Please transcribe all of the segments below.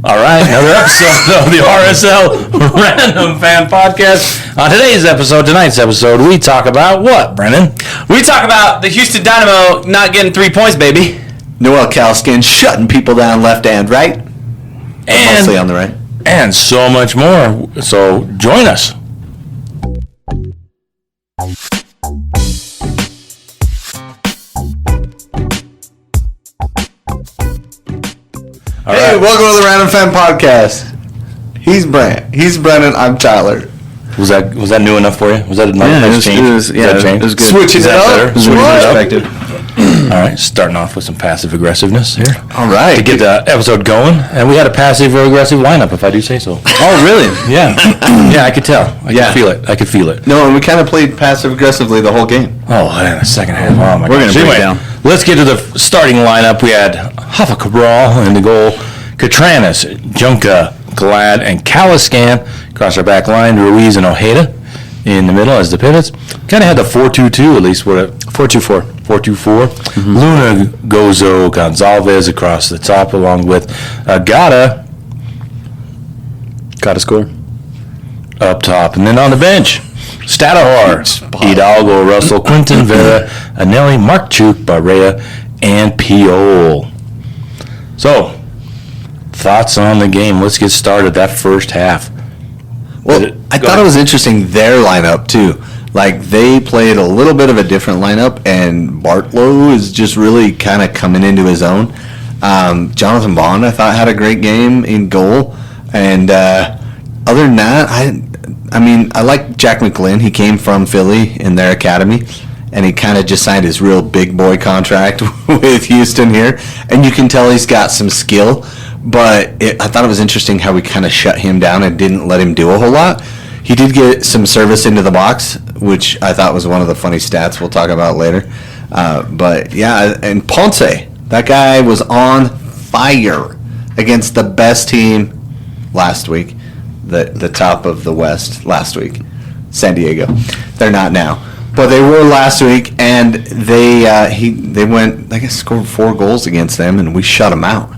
All right, another episode of the RSL Random Fan Podcast. On tonight's episode, we talk about what, Brennan? We talk about the Houston Dynamo not getting 3 points, baby. Noel Caliskan shutting people down left and right. And mostly on the right. And so much more. So join us. All right. Welcome to the Random Fan Podcast. He's Brandt. He's Brennan. I'm Tyler. Was that new enough for you? Was that a nice change? It was good. Switching it up. Perspective. All right, starting off with some passive aggressiveness here. All right. To get the episode going. And we had a passive or aggressive lineup, if I do say so. Oh, really? Yeah. Yeah, I could tell. I could feel it. No, and we kind of played passive aggressively the whole game. Oh, and the second half. Oh, my God. We're going to break down. Let's get to the starting lineup. We had Hoffa Cabral in the goal, Catranis, Junka, Claret and Cobalt across our back line, Ruiz and Ojeda in the middle as the pivots. Kind of had the 4-2-2, at least. 4-2-4. 4-2-4. Mm-hmm. Luna, Gozo, Gonzalez across the top, along with Gotta score up top. And then on the bench, Stadahar, Hidalgo, Russell, Quinton, Vera, Anelli, Markchuk, Barea, and Piol. So, thoughts on the game? Let's get started. That first half. Well, I thought it was interesting, their lineup, too. Like, they played a little bit of a different lineup, and Bartlow is just really kind of coming into his own. Jonathan Bond, I thought, had a great game in goal. And other than that, I like Jack McGlynn. He came from Philly in their academy, and he kind of just signed his real big boy contract with Houston here. And you can tell he's got some skill. But I thought it was interesting how we kind of shut him down and didn't let him do a whole lot. He did get some service into the box, which I thought was one of the funny stats we'll talk about later. But, yeah, and Ponce, that guy was on fire against the best team last week, the top of the West last week, San Diego. They're not now. But they were last week, and they went, I guess, scored 4 goals against them, and we shut them out.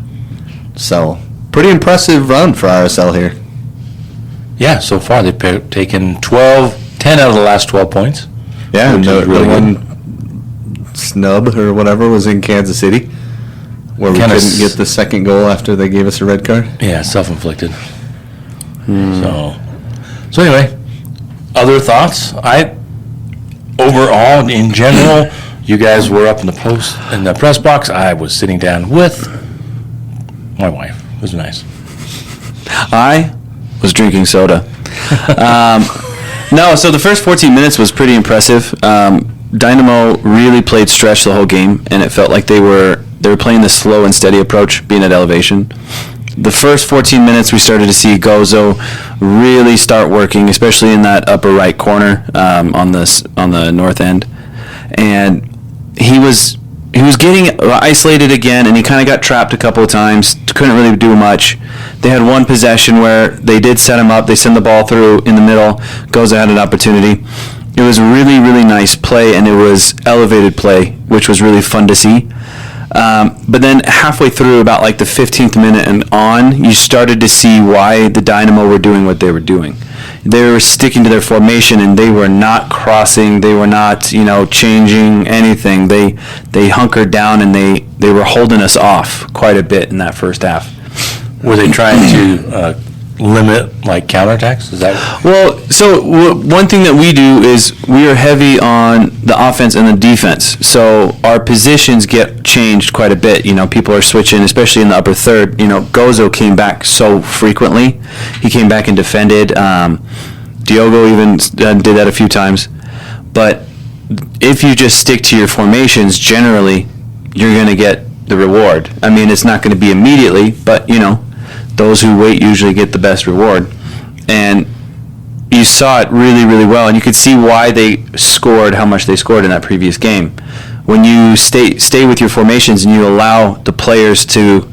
So, pretty impressive run for RSL here. Yeah, so far they've taken 10 out of the last 12 points. Yeah, and the one snub or whatever was in Kansas City, where we couldn't get the second goal after they gave us a red card. Yeah, self-inflicted. So anyway, other thoughts? Overall, in general, you guys were up in the press box. I was sitting down with my wife. It was nice. I was drinking soda. No, so the first 14 minutes was pretty impressive. Dynamo really played stretch the whole game, and it felt like they were playing the slow and steady approach, being at elevation. The first 14 minutes, we started to see Gozo really start working, especially in that upper right corner on the north end, and he was getting isolated again, and he kind of got trapped a couple of times. Couldn't really do much. They had one possession where they did set him up. They sent the ball through in the middle. Gozo had an opportunity. It was really, really nice play, and it was elevated play, which was really fun to see. But then halfway through, about like the 15th minute and on, you started to see why the Dynamo were doing what they were doing. They were sticking to their formation, and they were not crossing. They were not, changing anything. They hunkered down, and they were holding us off quite a bit in that first half. Were they trying to limit like counterattacks? Is that one thing that we do is we are heavy on the offense and the defense. So our positions get changed quite a bit. People are switching, especially in the upper third. Gozo came back so frequently. He came back and defended. Diogo even did that a few times. But if you just stick to your formations, generally, you're going to get the reward. I mean, it's not going to be immediately, but, those who wait usually get the best reward. And you saw it really, really well, and you could see why they scored how much they scored in that previous game. When you stay with your formations and you allow the players to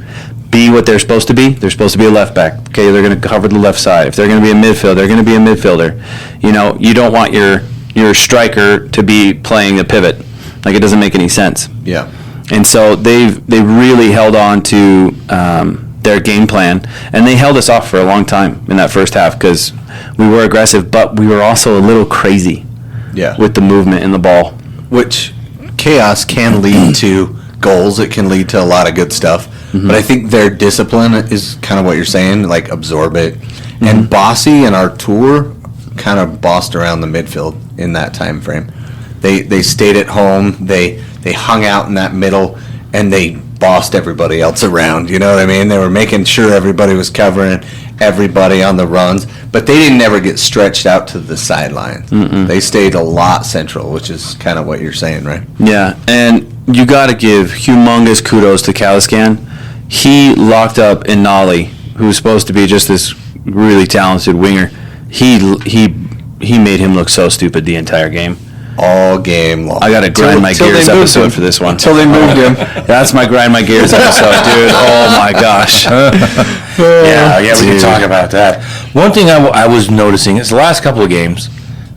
be what they're supposed to be a left back. Okay, they're going to cover the left side. If they're going to be a midfielder, they're going to be a midfielder. You don't want your striker to be playing a pivot. Like, it doesn't make any sense. Yeah. And so they've really held on to their game plan, and they held us off for a long time in that first half because we were aggressive, but we were also a little crazy with the movement in the ball. Which chaos can lead to goals. It can lead to a lot of good stuff. Mm-hmm. But I think their discipline is kind of what you're saying, like absorb it. Mm-hmm. And Bossy and Artur kind of bossed around the midfield in that time frame. They stayed at home. They hung out in that middle, and they bossed everybody else around. You know what I mean? They were making sure everybody was covering everybody on the runs, but they didn't ever get stretched out to the sidelines. They stayed a lot central, which is kind of what you're saying, right? Yeah, and you got to give humongous kudos to Caliskan. He locked up Inali, who's supposed to be just this really talented winger. He made him look so stupid the entire game. All game long. I got to grind my gears episode for this one. Until they moved him. That's my grind my gears episode, dude. Oh, my gosh. Yeah, we can talk about that. One thing I was noticing is the last couple of games,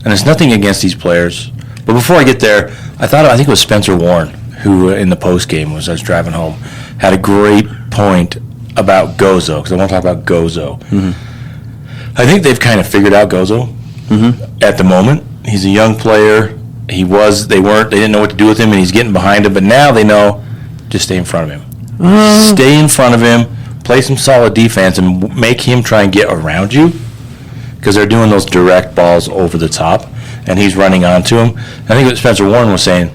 and it's nothing against these players, but before I get there, I think it was Spencer Warren, who in the post game I was driving home, had a great point about Gozo, because I want to talk about Gozo. Mm-hmm. I think they've kind of figured out Gozo at the moment. He's a young player. They didn't know what to do with him, and he's getting behind him, but now they know, just stay in front of him. Stay in front of him, play some solid defense, and make him try and get around you, because they're doing those direct balls over the top, and he's running onto him. I think what Spencer Warren was saying,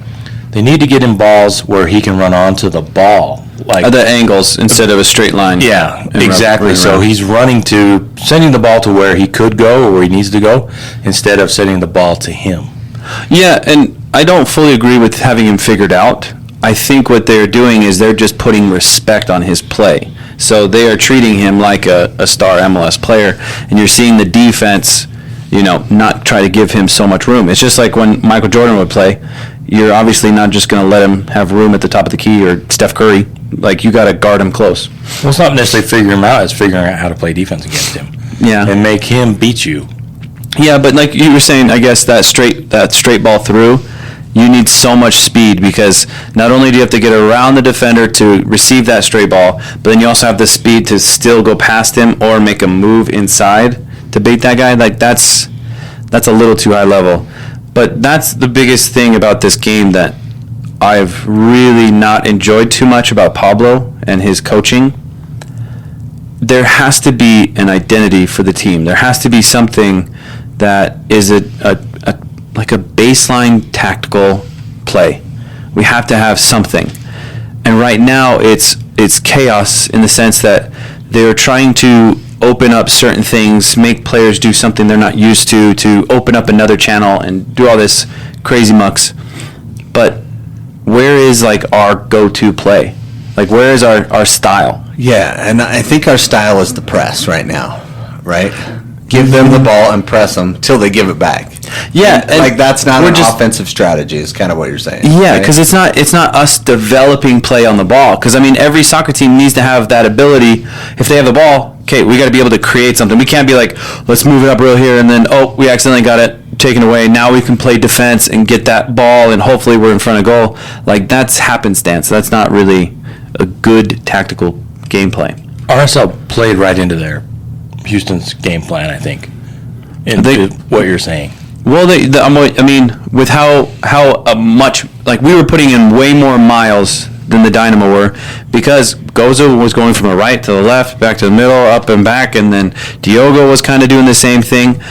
they need to get him balls where he can run onto the ball. Like the angles instead of a straight line. Yeah, exactly. So he's sending the ball to where he could go or where he needs to go instead of sending the ball to him. Yeah, and I don't fully agree with having him figured out. I think what they're doing is they're just putting respect on his play. So they are treating him like a star MLS player, and you're seeing the defense, not try to give him so much room. It's just like when Michael Jordan would play. You're obviously not just going to let him have room at the top of the key, or Steph Curry. Like, you got to guard him close. Well, it's not necessarily figuring him out. It's figuring out how to play defense against him. Yeah. And make him beat you. Yeah, but like you were saying, I guess that straight ball through, you need so much speed, because not only do you have to get around the defender to receive that straight ball, but then you also have the speed to still go past him or make a move inside to bait that guy. Like, that's a little too high level. But that's the biggest thing about this game that I've really not enjoyed too much about Pablo and his coaching. There has to be an identity for the team. There has to be something that is like a baseline tactical play. We have to have something. And right now it's chaos in the sense that they're trying to open up certain things, make players do something they're not used to open up another channel and do all this crazy mucks. But where is like our go-to play? Like, where is our style? Yeah, and I think our style is the press right now, right? Give them the ball and press them till they give it back. Yeah, and like that's not an offensive strategy. Is kind of what you're saying. Yeah, right? because it's not us developing play on the ball. Because I mean, every soccer team needs to have that ability. If they have the ball, okay, we got to be able to create something. We can't be like, let's move it up real here, and then we accidentally got it taken away. Now we can play defense and get that ball, and hopefully we're in front of goal. Like, that's happenstance. That's not really a good tactical gameplay. RSL played right into their Houston's game plan, I think, what you're saying. Well, I mean, with how much, like, we were putting in way more miles than the Dynamo were, because Gozo was going from the right to the left, back to the middle, up and back, and then Diogo was kind of doing the same thing.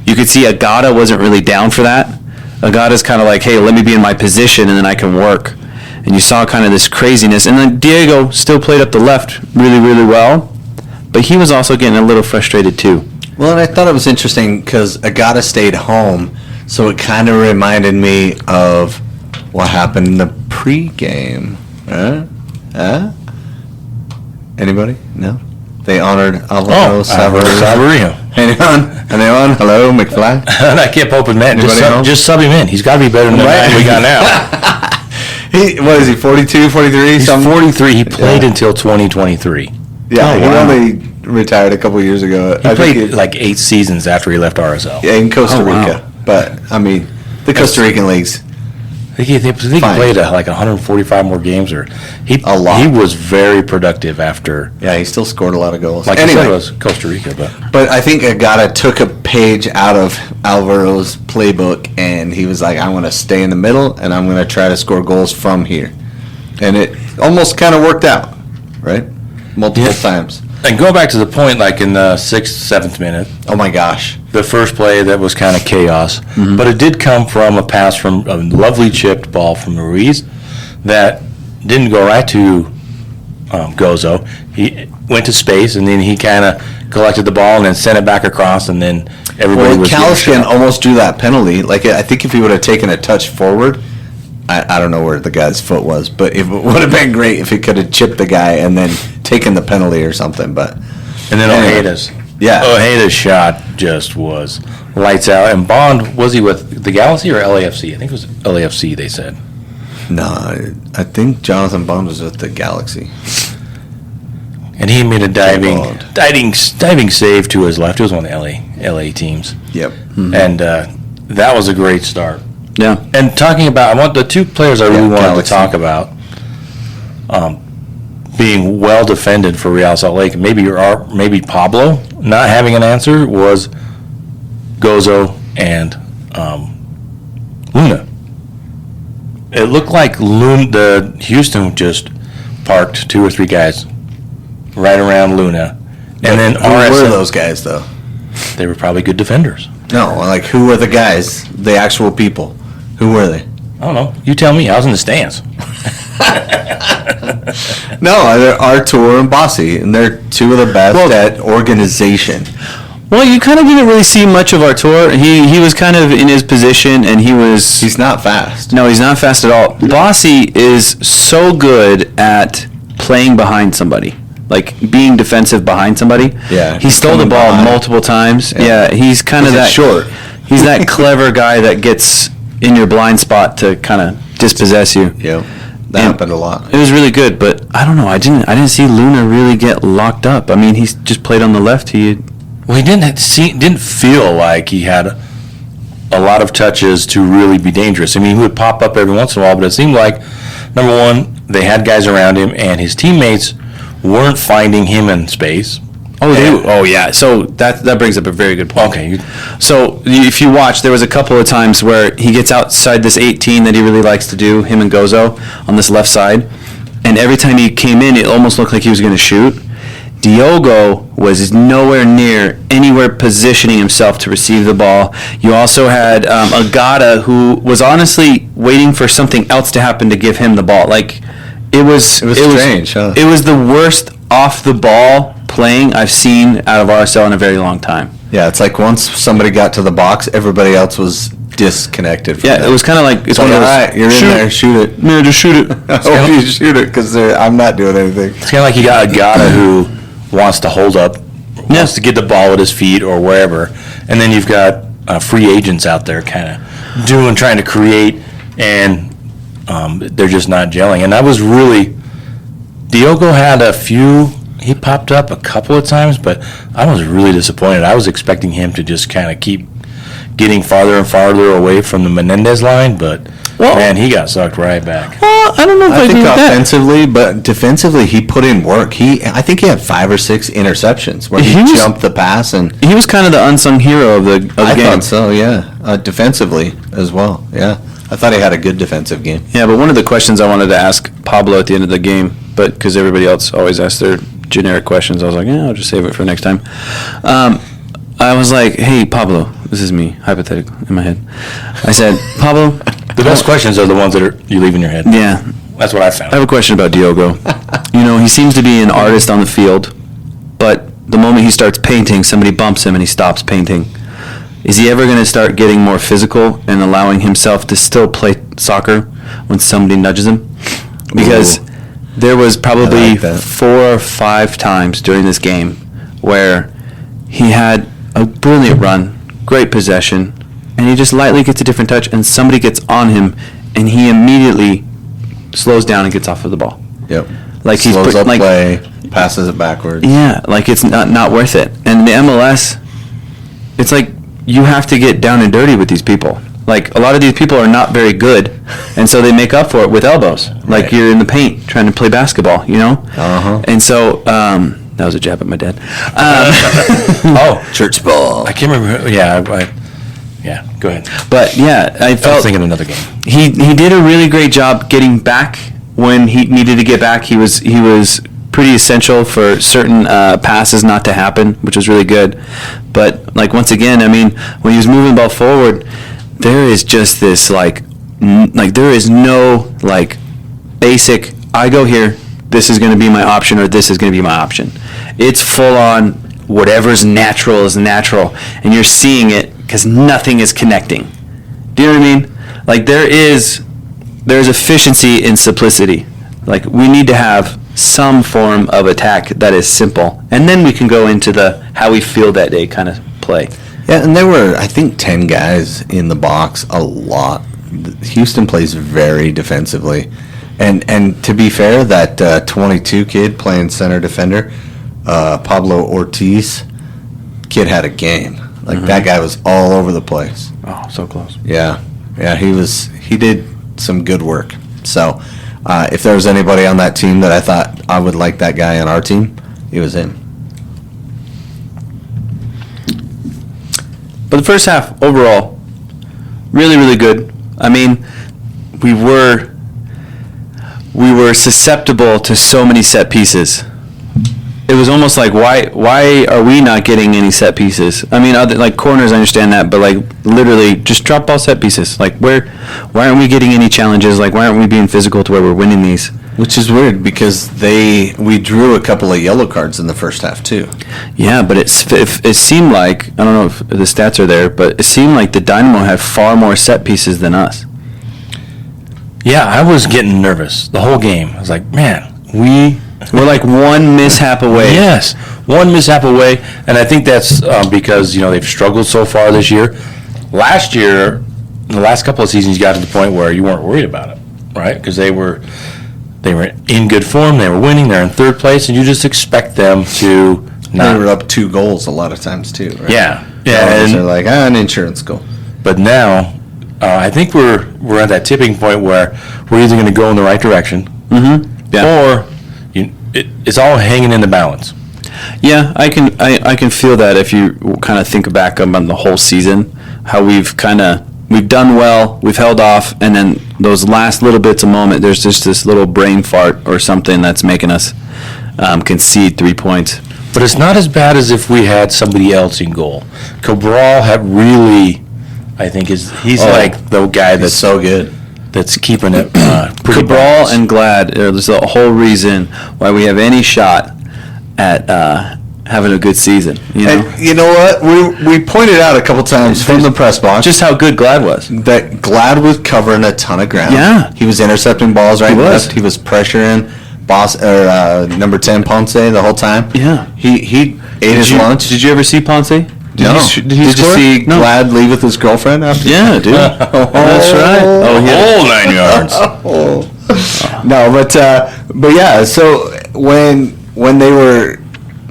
You could see Agata wasn't really down for that. Agata's kind of like, hey, let me be in my position and then I can work. And you saw kind of this craziness. And then Diego still played up the left really, really well, but he was also getting a little frustrated too. Well, and I thought it was interesting because Agata stayed home, so it kind of reminded me of what happened in the pregame. Anybody? No? They honored Alvaro Savarino. Anyone? Hello, McFly? And I kept hoping, man, just sub him in. He's got to be better than the man we got now. What is he, 42, 43? He's 43. He played until 2023. Yeah, he only retired a couple years ago. He played like 8 seasons after he left RSL. Yeah, in Costa Rica. Wow. But, I mean, the Costa Rican leagues, I think he Fine. played like 145 more games, or A lot. He was very productive after. Yeah, he still scored a lot of goals. Like Anyway. I said, it was Costa Rica, But I think Agata took a page out of Alvaro's playbook, and he was like, "I want to stay in the middle, and I'm going to try to score goals from here." And it almost kind of worked out, right? Multiple times. And going back to the point, like in the 6th, 7th minute, Oh my gosh! the first play that was kind of chaos, but it did come from a pass from a lovely chipped ball from Ruiz that didn't go right to Gozo. He went to space, and then he kind of collected the ball and then sent it back across, and then everybody Well, was getting Caliskan shot. almost drew that penalty. Like I think if he would have taken a touch forward, I don't know where the guy's foot was, but it would have been great if he could have chipped the guy and then taken the penalty or something. But And then Anyway. Ojeda's. Yeah. Ojeda's shot just was lights out. And Bond, was he with the Galaxy or LAFC? I think it was LAFC, they said. no, I think Jonathan Bond was with the Galaxy. And he made a Bond. diving save to his left. It was one of the LA teams. Yep. And that was a great start. Yeah. And talking about, I want the two players I really wanted Galaxy. to talk about being well defended for Real Salt Lake. Maybe Pablo not having an answer was Gozo and Luna. It looked like the Houston just parked 2 or 3 guys right around Luna, and then Who were RSL. those guys though? They were probably good defenders. No, like who were the guys? The actual people. Who were they? I don't know. You tell me. I was in the stands. No, they're Artur and Bossy, and they're two of the best at organization. Well, you kind of didn't really see much of Artur. He was kind of in his position, and He's not fast. No, he's not fast at all. Bossy is so good at playing behind somebody, like being defensive behind somody. Yeah, He stole the coming ball behind. multiple times. Yeah. Yeah, he's kind of He's that short. He's that clever guy that gets in your blind spot to kind of dispossess you. Yep, that And happened a lot. It was really good, but I don't know. I didn't see Luna really get locked up. I mean, he just played on the left. Well, he didn't feel like he had a lot of touches to really be dangerous. I mean, he would pop up every once in a while, but it seemed like, number one, they had guys around him, and his teammates weren't finding him in space. Oh yeah. So that brings up a very good point. Okay. So if you watch, there was a couple of times where he gets outside this 18 that he really likes to do, him and Gozo, on this left side. And every time he came in, it almost looked like he was going to shoot. Diogo was nowhere near anywhere positioning himself to receive the ball. You also had Agata, who was honestly waiting for something else to happen to give him the ball. Like, it was strange, huh? It was the worst off the ball playing I've seen out of RSL in a very long time. Yeah, it's like once somebody got to the box, everybody else was disconnected from Yeah, them. it was kind of like It's like, all right, you're in there, shoot it. Yeah, just shoot it. I hope you shoot it, because I'm not doing anything. It's kind of like you got Agata who wants to hold up, wants to get the ball at his feet or wherever, and then you've got free agents out there kind of trying to create, and they're just not gelling. And I was really, Diogo had he popped up a couple of times, but I was really disappointed. I was expecting him to just kind of keep getting farther and farther away from the Menendez line, but man, he got sucked right back. Well, I don't know if I I think agree with that. offensively, but defensively, he put in work. I think he had 5 or 6 interceptions where he He was- jumped the pass, and He was kind of the unsung hero of the game. I thought so. Yeah, defensively as well. Yeah, I thought he had a good defensive game. Yeah, but one of the questions I wanted to ask Pablo at the end of the game, but because everybody else always asks their generic questions, I was like, yeah, I'll just save it for next time. I was like, hey, Pablo, this is me, hypothetical, in my head. I said, Pablo, The best questions are the ones that you leave in your head. yeah, That's what I found. I have a question about Diogo. He seems to be an artist on the field, but the moment he starts painting, somebody bumps him and he stops painting. Is he ever going to start getting more physical and allowing himself to still play soccer when somebody nudges him? Because there was probably I like that. 4 or 5 times during this game where he had a brilliant run, great possession, and he just lightly gets a different touch and somebody gets on him and he immediately slows down and gets off of the ball. Yep. Like he's Slows up like, play, passes it backwards. yeah, like it's not worth it. And the MLS, it's like you have to get down and dirty with these people. Like, a lot of these people are not very good, and so they make up for it with elbows. Like, you're in the paint trying to play basketball, you know? Uh-huh. And so, that was a jab at my dad. Church ball. I can't remember. Yeah, go ahead. But, yeah, I I was felt thinking of another game. he did a really great job getting back when he needed to get back. He was pretty essential for certain passes not to happen, which was really good. But, like, once again, I mean, when he was moving the ball forward, there is just this, like, there is no, like, basic, I go here, this is going to be my option, or this is going to be my option. It's full on, whatever's natural is natural, and you're seeing it because nothing is connecting. Do you know what I mean? Like, there's efficiency in simplicity. Like, we need to have some form of attack that is simple, and then we can go into the how we feel that day kind of play. Yeah, and there were, I think, 10 guys in the box, a lot. Houston plays very defensively. And to be fair, that 22 kid playing center defender, Pablo Ortiz, kid had a game. Like, that guy was all over the place. Oh, so close. Yeah, he did some good work. So, if there was anybody on that team that I thought I would like that guy on our team, it was him. But the first half, overall, really, really good. I mean, we were susceptible to so many set pieces. It was almost like, why are we not getting any set pieces? I mean, like corners, I understand that, but like literally just drop ball set pieces. Like, why aren't we getting any challenges? Like, why aren't we being physical to where we're winning these? Which is weird because we drew a couple of yellow cards in the first half too. Yeah, but it seemed like, I don't know if the stats are there, but it seemed like the Dynamo had far more set pieces than us. Yeah, I was getting nervous the whole game. I was like, man, we're like one mishap away. Yes, one mishap away, and I think that's because they've struggled so far this year. Last year, the last couple of seasons, you got to the point where you weren't worried about it, right? Because they were in good form, they were winning, they're in third place, and you just expect them to not. They were up 2 goals a lot of times too, right? Yeah, And they're like, an insurance goal. But now, I think we're at that tipping point where we're either going to go in the right direction, or it's all hanging in the balance. Yeah, I can feel that if you kind of think back on the whole season, how we've done well, we've held off, and then those last little bits of moment, there's just this little brain fart or something that's making us concede 3 points. But it's not as bad as if we had somebody else in goal. Cabral had really, I think, he's like the guy that's so good. That's keeping it pretty Cabral balanced. and Glad, there's the whole reason why we have any shot at having a good season. And you know what? We pointed out a couple times from the press box just how good Glad was. that Glad was covering a ton of ground. Yeah. He was intercepting balls right and was. left. He was pressuring number 10 Ponce the whole time. Yeah. He ate his lunch. Did you ever see Ponce? No. Did he you score? see No. Glad leave with his girlfriend after? Yeah, dude. That's right. Oh, he had- whole 9 yards. No, but yeah. So when they were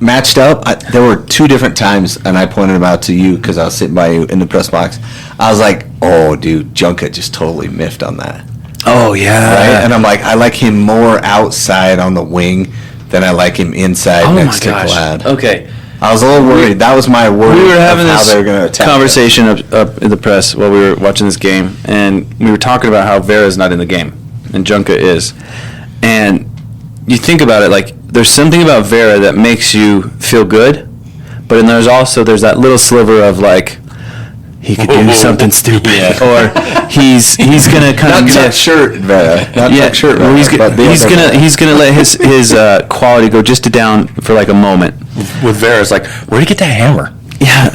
matched up, there were 2 different times, and I pointed them out to you because I was sitting by you in the press box. I was like, "Oh, dude, Junka just totally miffed on that." Oh, yeah. Right? And I'm like, I like him more outside on the wing than I like him inside next to Glad. Okay. I was a little worried. That was my worry. We were having of how this they were going to attack conversation up in the press while we were watching this game, and we were talking about how Vera's not in the game, and Junka is. And you think about it, like, there's something about Vera that makes you feel good, but then there's that little sliver of, like, he could do something stupid, or he's gonna kind of Not tuck shirt, Vera. Not tuck shirt. well, Vera, he's gonna let his quality go just down for like a moment. With Vera, it's like, where'd he get that hammer? Yeah,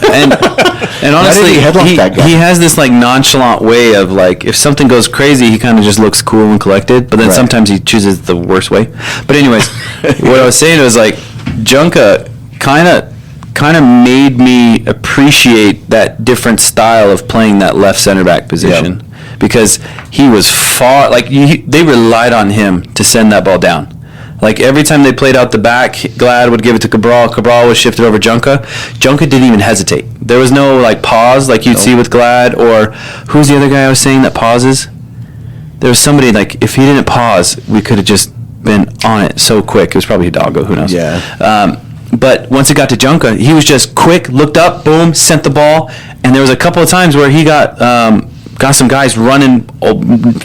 and honestly, he headlock that guy? he has this like nonchalant way of like, if something goes crazy, he kind of just looks cool and collected, but then Right. sometimes he chooses the worst way. But anyways, what I was saying was like, Junka kind of made me appreciate that different style of playing that left center back position, because he was far, like, they relied on him to send that ball down. Like, every time they played out the back, Glad would give it to Cabral. Cabral was shifted over Junka. Junka didn't even hesitate. There was no, like, pause like you'd see with Glad, or who's the other guy I was saying that pauses? There was somebody, like, if he didn't pause, we could have just been on it so quick. It was probably Hidalgo, who knows? Yeah. But once it got to Junka, he was just quick, looked up, boom, sent the ball, and there was a couple of times where he got some guys running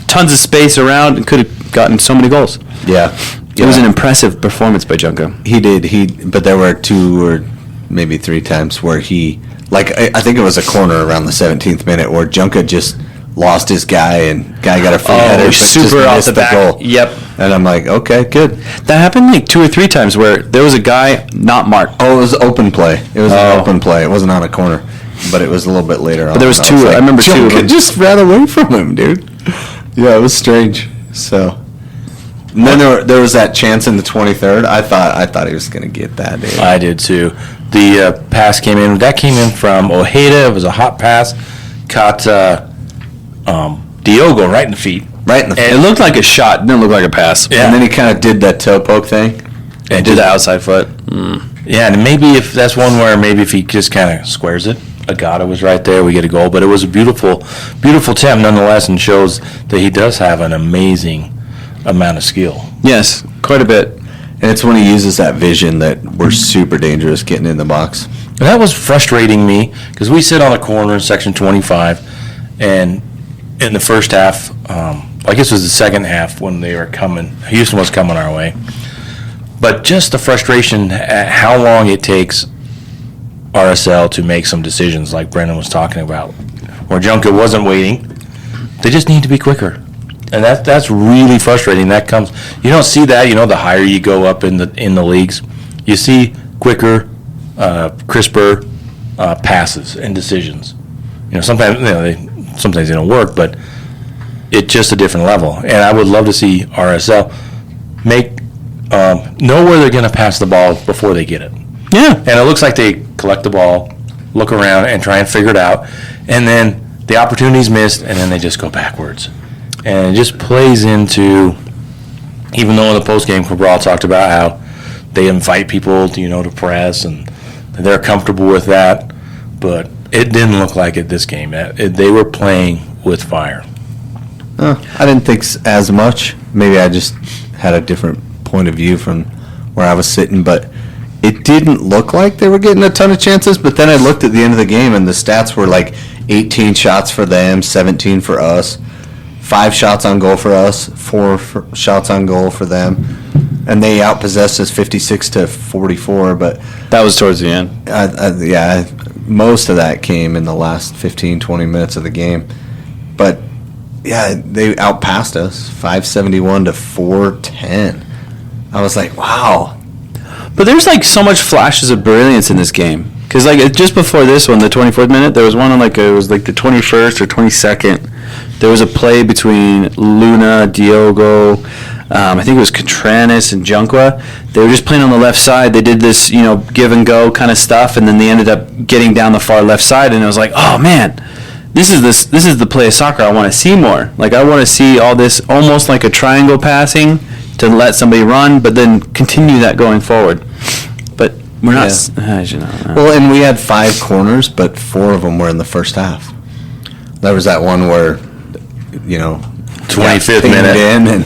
tons of space around and could have gotten so many goals. Yeah. It was an impressive performance by Junka. He did. But there were 2 or maybe 3 times where he, like, I think it was a corner around the 17th minute where Junka just lost his guy and guy got a free header, but super just off missed the back. goal. Yep. And I'm like, okay, good. That happened like 2 or 3 times where there was a guy not marked. Oh, it was open play. It was an open play. It wasn't on a corner, but it was a little bit later on. But there was And 2. I remember 2 of Junka them. just ran away from him, dude. Yeah, it was strange. So. And then there was that chance in the 23rd. I thought he was going to get that, dude. I did too. The pass came in. That came in from Ojeda. It was a hot pass. Caught Diogo right in the feet. Right in the It looked like a shot. It didn't look like a pass. Yeah. And then he kind of did that toe poke thing. And did the outside foot. Yeah, and maybe if that's one where maybe if he just kind of squares it, Agata was right there, we get a goal. But it was a beautiful, beautiful attempt nonetheless, and shows that he does have an amazing amount of skill. Yes, quite a bit. And it's when he uses that vision that we're super dangerous getting in the box. And that was frustrating me because we sit on a corner in section 25, and in the first half, I guess it was the second half when they were coming, Houston was coming our way. But just the frustration at how long it takes RSL to make some decisions like Brennan was talking about, where Junka wasn't waiting. They just need to be quicker. And that's really frustrating. That comes, you don't see that, the higher you go up in the leagues, you see quicker, crisper passes and decisions. Sometimes sometimes they don't work, but it's just a different level. And I would love to see RSL know where they're going to pass the ball before they get it. Yeah. And it looks like they collect the ball, look around, and try and figure it out. And then the opportunity's missed, and then they just go backwards. And it just plays into, even though in the postgame, Cabral talked about how they invite people to press, and they're comfortable with that. But it didn't look like it this game. They were playing with fire. I didn't think as much. Maybe I just had a different point of view from where I was sitting, but it didn't look like they were getting a ton of chances. But then I looked at the end of the game, and the stats were like 18 shots for them, 17 for us, 5 shots on goal for us, 4 shots on goal for them, and they outpossessed us 56-44. But That was towards the end. yeah, most of that came in the last 15-20 minutes of the game. But yeah, they outpassed us 571-410. I was like, wow. But there's like so much flashes of brilliance in this game. Because like just before this one, the 24th minute, there was one on it was like the 21st or 22nd. There was a play between Luna, Diogo, I think it was Catranis and Junqua. They were just playing on the left side. They did this, give and go kind of stuff, and then they ended up getting down the far left side, and it was like, oh man, this is the play of soccer I want to see more. Like I want to see all this almost like a triangle passing to let somebody run, but then continue that going forward. But we're not. Yeah. Well, and we had 5 corners, but 4 of them were in the first half. There was that one where, 25th minute. In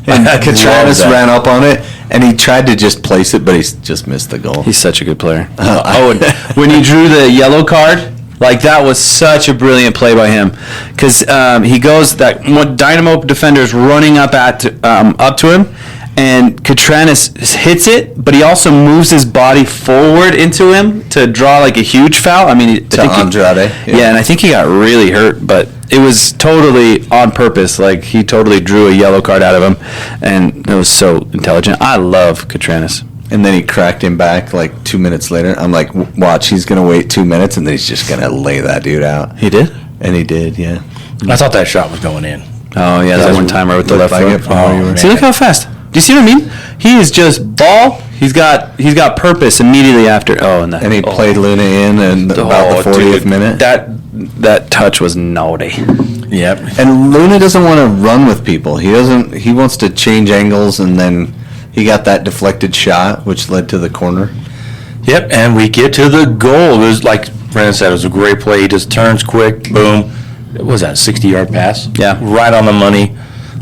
and Catranis ran up on it, and he tried to just place it, but he just missed the goal. He's such a good player. And when he drew the yellow card, like that was such a brilliant play by him, because he goes that one Dynamo defender's running up to him, and Catranis hits it, but he also moves his body forward into him to draw like a huge foul. I mean, Andrade. Yeah, and I think he got really hurt, but it was totally on purpose. Like he totally drew a yellow card out of him, and it was so intelligent. I love Catranis. And then he cracked him back like 2 minutes later. I'm like, watch, he's going to wait 2 minutes, and then he's just going to lay that dude out. He did? And he did, yeah. I thought that shot was going in. Oh, yeah, that one timer with the left like foot. it from where you were. See, look how fast. Do you see what I mean? He is just ball. He's got purpose immediately after. Oh, and he played Luna in about the 40th minute. That touch was naughty. Yep. And Luna doesn't want to run with people. He wants to change angles and then He got that deflected shot, which led to the corner. Yep, and we get to the goal. It was like Brennan said, it was a great play. He just turns quick, boom. What was that, 60-yard pass? Yeah. Right on the money.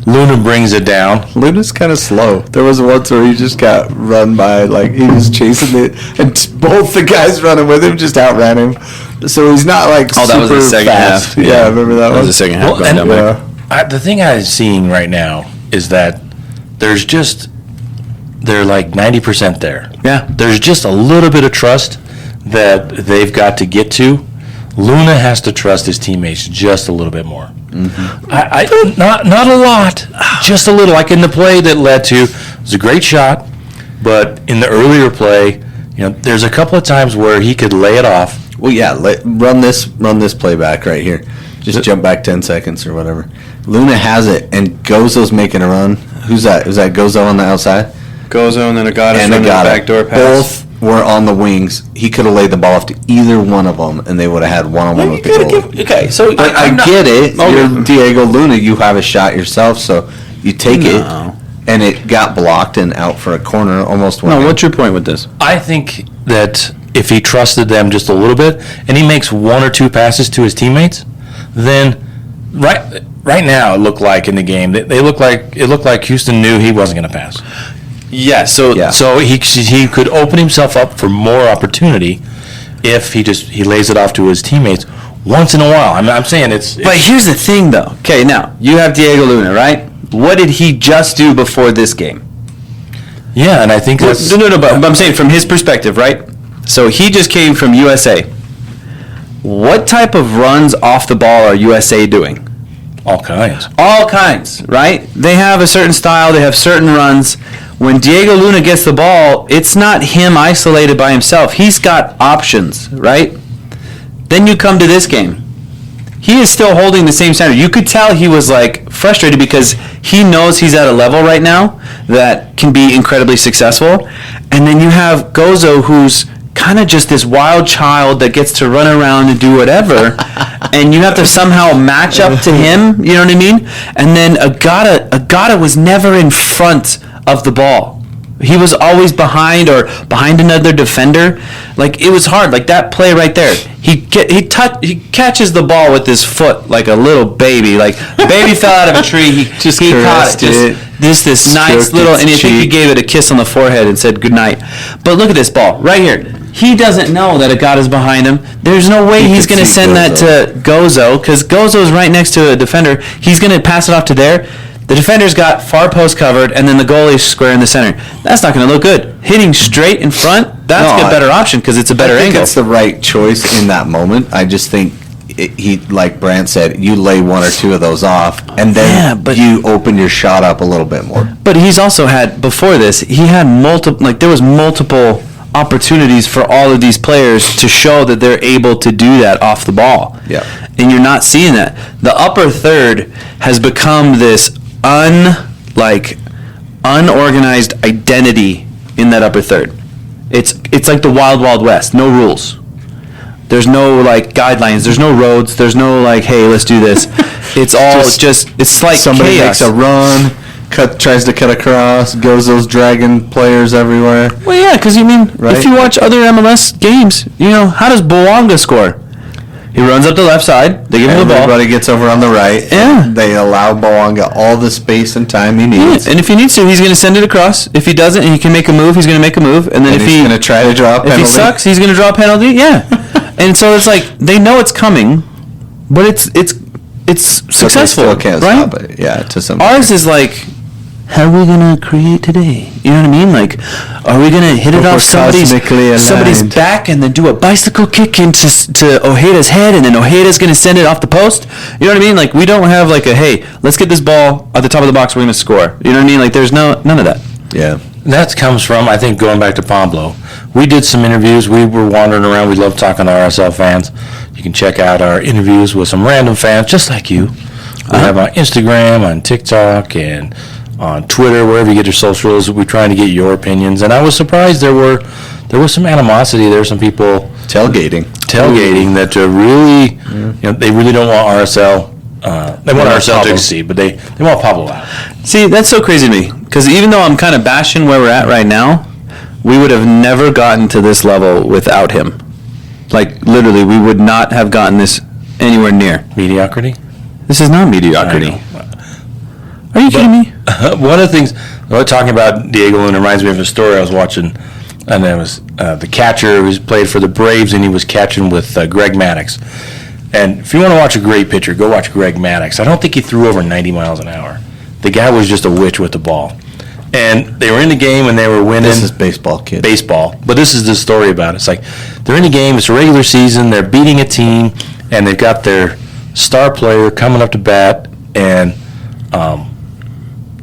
Luna brings it down. Luna's kind of slow. There was once where he just got run by, like, he was chasing it, and both the guys running with him just outran him. So he's not, like, that was the second fast. half. Yeah, remember that one? That was the second half. Well, going down back. The thing I'm seeing right now is that they're like 90% there. Yeah. There's just a little bit of trust that they've got to get to. Luna has to trust his teammates just a little bit more. Mm-hmm. Not a lot, just a little. Like in the play that led to, it was a great shot, but in the earlier play, there's a couple of times where he could lay it off. Well, yeah, run this playback right here. Just jump back 10 seconds or whatever. Luna has it, and Gozo's making a run. Who's that? Is that Gozo on the outside? Gozo and then Agata's running the backdoor pass. Both were on the wings. He could have laid the ball off to either one of them, and they would have had one-on-one with the goalie. Okay, so I get it. You're Diego Luna. You have a shot yourself, so you take it, and it got blocked and out for a corner. Almost went in. what's your point with this? I think that if he trusted them just a little bit, and he makes one or two passes to his teammates, then right now it looked like in the game it looked like Houston knew he wasn't going to pass. Yeah, so he could open himself up for more opportunity if he lays it off to his teammates once in a while. I'm saying it's. But here's the thing, though. Okay, now you have Diego Luna, right? What did he just do before this game? Yeah, and I think that's No. But I'm saying from his perspective, right? So he just came from USA. What type of runs off the ball are USA doing? all kinds. All kinds, right? They have a certain style. They have certain runs. When Diego Luna gets the ball, it's not him isolated by himself. He's got options, right? Then you come to this game. He is still holding the same standard. You could tell he was like frustrated because he knows he's at a level right now that can be incredibly successful. And then you have Gozo, who's kind of just this wild child that gets to run around and do whatever. And you have to somehow match up to him, you know what I mean? And then Agata was never in front of the ball. He was always behind or behind another defender. Like, it was hard. Like, that play right there. He catches the ball with his foot like a little baby. Like, the baby fell out of a tree. He caught it. This nice little, and I think he gave it a kiss on the forehead and said goodnight. But look at this ball right here. He doesn't know that Agata's behind him. There's no way he's going to send that to Gozo, because Gozo's right next to a defender. He's going to pass it off to there. The defender's got far post covered, and then the goalie's square in the center. That's not going to look good. Hitting straight in front, that's a better option because it's a better angle. I think it's the right choice in that moment. I just think he, like Brandt said, you lay one or two of those off, and then you open your shot up a little bit more. But he's also had, before this, he had multiple opportunities for all of these players to show that they're able to do that off the ball. Yeah. And you're not seeing that. The upper third has become this unorganized identity in that upper third. It's like the Wild Wild West. No rules. There's no guidelines. There's no roads. There's no hey, let's do this. It's all it's like somebody chaos. makes a run, tries to cut across, Gozo's dragging players everywhere. Well, yeah, because if you watch other MLS games, how does Boanga score? He runs up the left side. They give him the ball. Everybody gets over on the right. Yeah. They allow Boanga all the space and time he needs. Yeah. And if he needs to, he's going to send it across. If he doesn't and he can make a move, he's going to make a move. And then if he's going to try to draw a penalty. If he sucks, he's going to draw a penalty. Yeah. And so it's they know it's coming, but it's successful. But they still can't right? stop it. Yeah, to some Ours is how are we going to create today? You know what I mean? Are we going to hit it off somebody's back and then do a bicycle kick into Ojeda's head, and then Ojeda's going to send it off the post? You know what I mean? We don't have hey, let's get this ball at the top of the box, we're going to score. You know what I mean? There's none of that. Yeah. That comes from, I think, going back to Pablo. We did some interviews. We were wandering around. We love talking to RSL fans. You can check out our interviews with some random fans, just like you. We have on Instagram, on TikTok, and on Twitter, wherever you get your socials. We're trying to get your opinions. And I was surprised there was some animosity. There were some people tailgating that really, they really don't want RSL. They want RSL to succeed, but they want Pablo out. See, that's so crazy to me. Because even though I'm kind of bashing where we're at right now, we would have never gotten to this level without him. Like, literally, we would not have gotten this anywhere near. Mediocrity? This is not mediocrity. Are you kidding me? One of the things, we're talking about Diego Luna reminds me of a story I was watching, and it was the catcher who's played for the Braves, and he was catching with Greg Maddux. And if you want to watch a great pitcher, go watch Greg Maddux. I don't think he threw over 90 miles an hour. The guy was just a witch with the ball. And they were in the game and they were winning. This is baseball, kid. Baseball. But this is the story about it. It's like they're in the game, it's a regular season, they're beating a team, and they've got their star player coming up to bat, and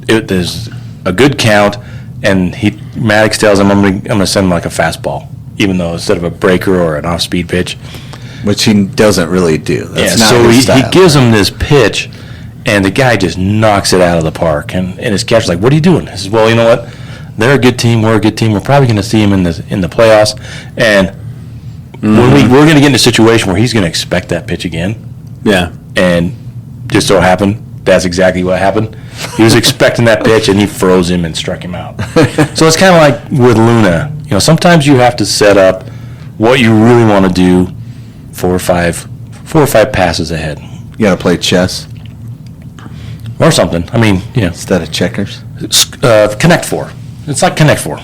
there's a good count, and Maddux tells him, I'm gonna send him like a fastball, even though instead of a breaker or an off-speed pitch. Which he doesn't really do. That's not so his he style. gives him this pitch, and the guy just knocks it out of the park. And his catcher's like, what are you doing? He says, well, you know what? They're a good team. We're a good team. We're probably going to see him in the playoffs. And when we're going to get in a situation where he's going to expect that pitch again. Yeah. And just so happened, that's exactly what happened. He was expecting that pitch, and he froze him and struck him out. So it's kind of like with Luna. You know, sometimes you have to set up what you really want to do 4 or 5 passes ahead. You got to play chess Or something. I mean, you know. instead of checkers. Connect 4. It's like Connect 4.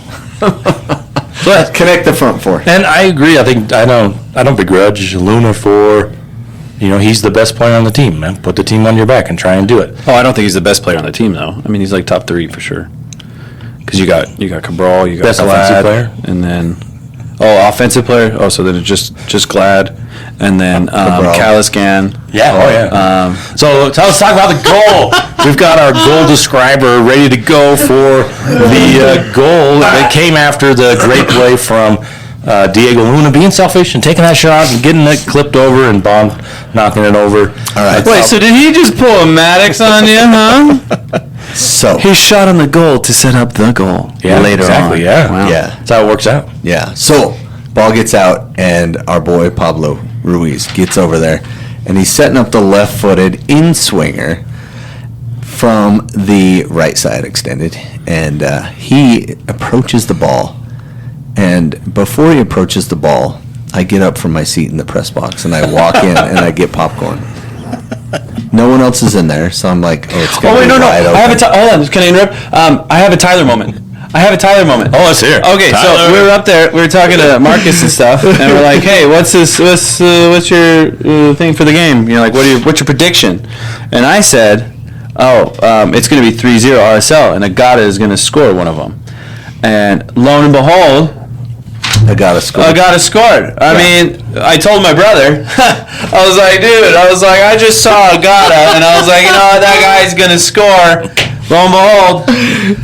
But connect the front 4. And I agree. I don't begrudge Luna for, you know, he's the best player on the team, man. Put the team on your back and try and do it. Oh, I don't think he's the best player on the team, though. I mean, he's like top 3 for sure. Because you got Cabral, you got Best Glad, offensive player? and then offensive player. Oh, so then it's just Glad, and then Cabral. Caliskan. Yeah. So let's talk about the goal. We've got our goal describer ready to go for the goal that came after the great play from Diego Luna being selfish and taking that shot and getting it clipped over and Bond knocking it over. All right. Wait, so did he just pull a Maddux on you, huh? So He shot on the goal to set up the goal later exactly, on. Yeah. Wow. Yeah. That's how it works out. Yeah. So ball gets out, and our boy Pablo Ruiz gets over there, and he's setting up the left-footed in-swinger from the right side extended, and he approaches the ball. And before he approaches the ball, I get up from my seat in the press box, and I walk in, and I get popcorn. No one else is in there, so I'm like, oh, it's going to be wide open. I have hold on, can I interrupt? I have a Tyler moment. Oh, let's hear it. Okay, Tyler. so we were up there, we were talking to Marcus and stuff, and we're like, hey, what's your thing for the game? You know, like, what's your prediction? And I said, it's going to be 3-0 RSL, and Agata is going to score one of them. And lo and behold, Agata scored. I mean, I told my brother, I was like, I just saw Agata, and I was like, you know what, that guy's going to score. Lo and behold,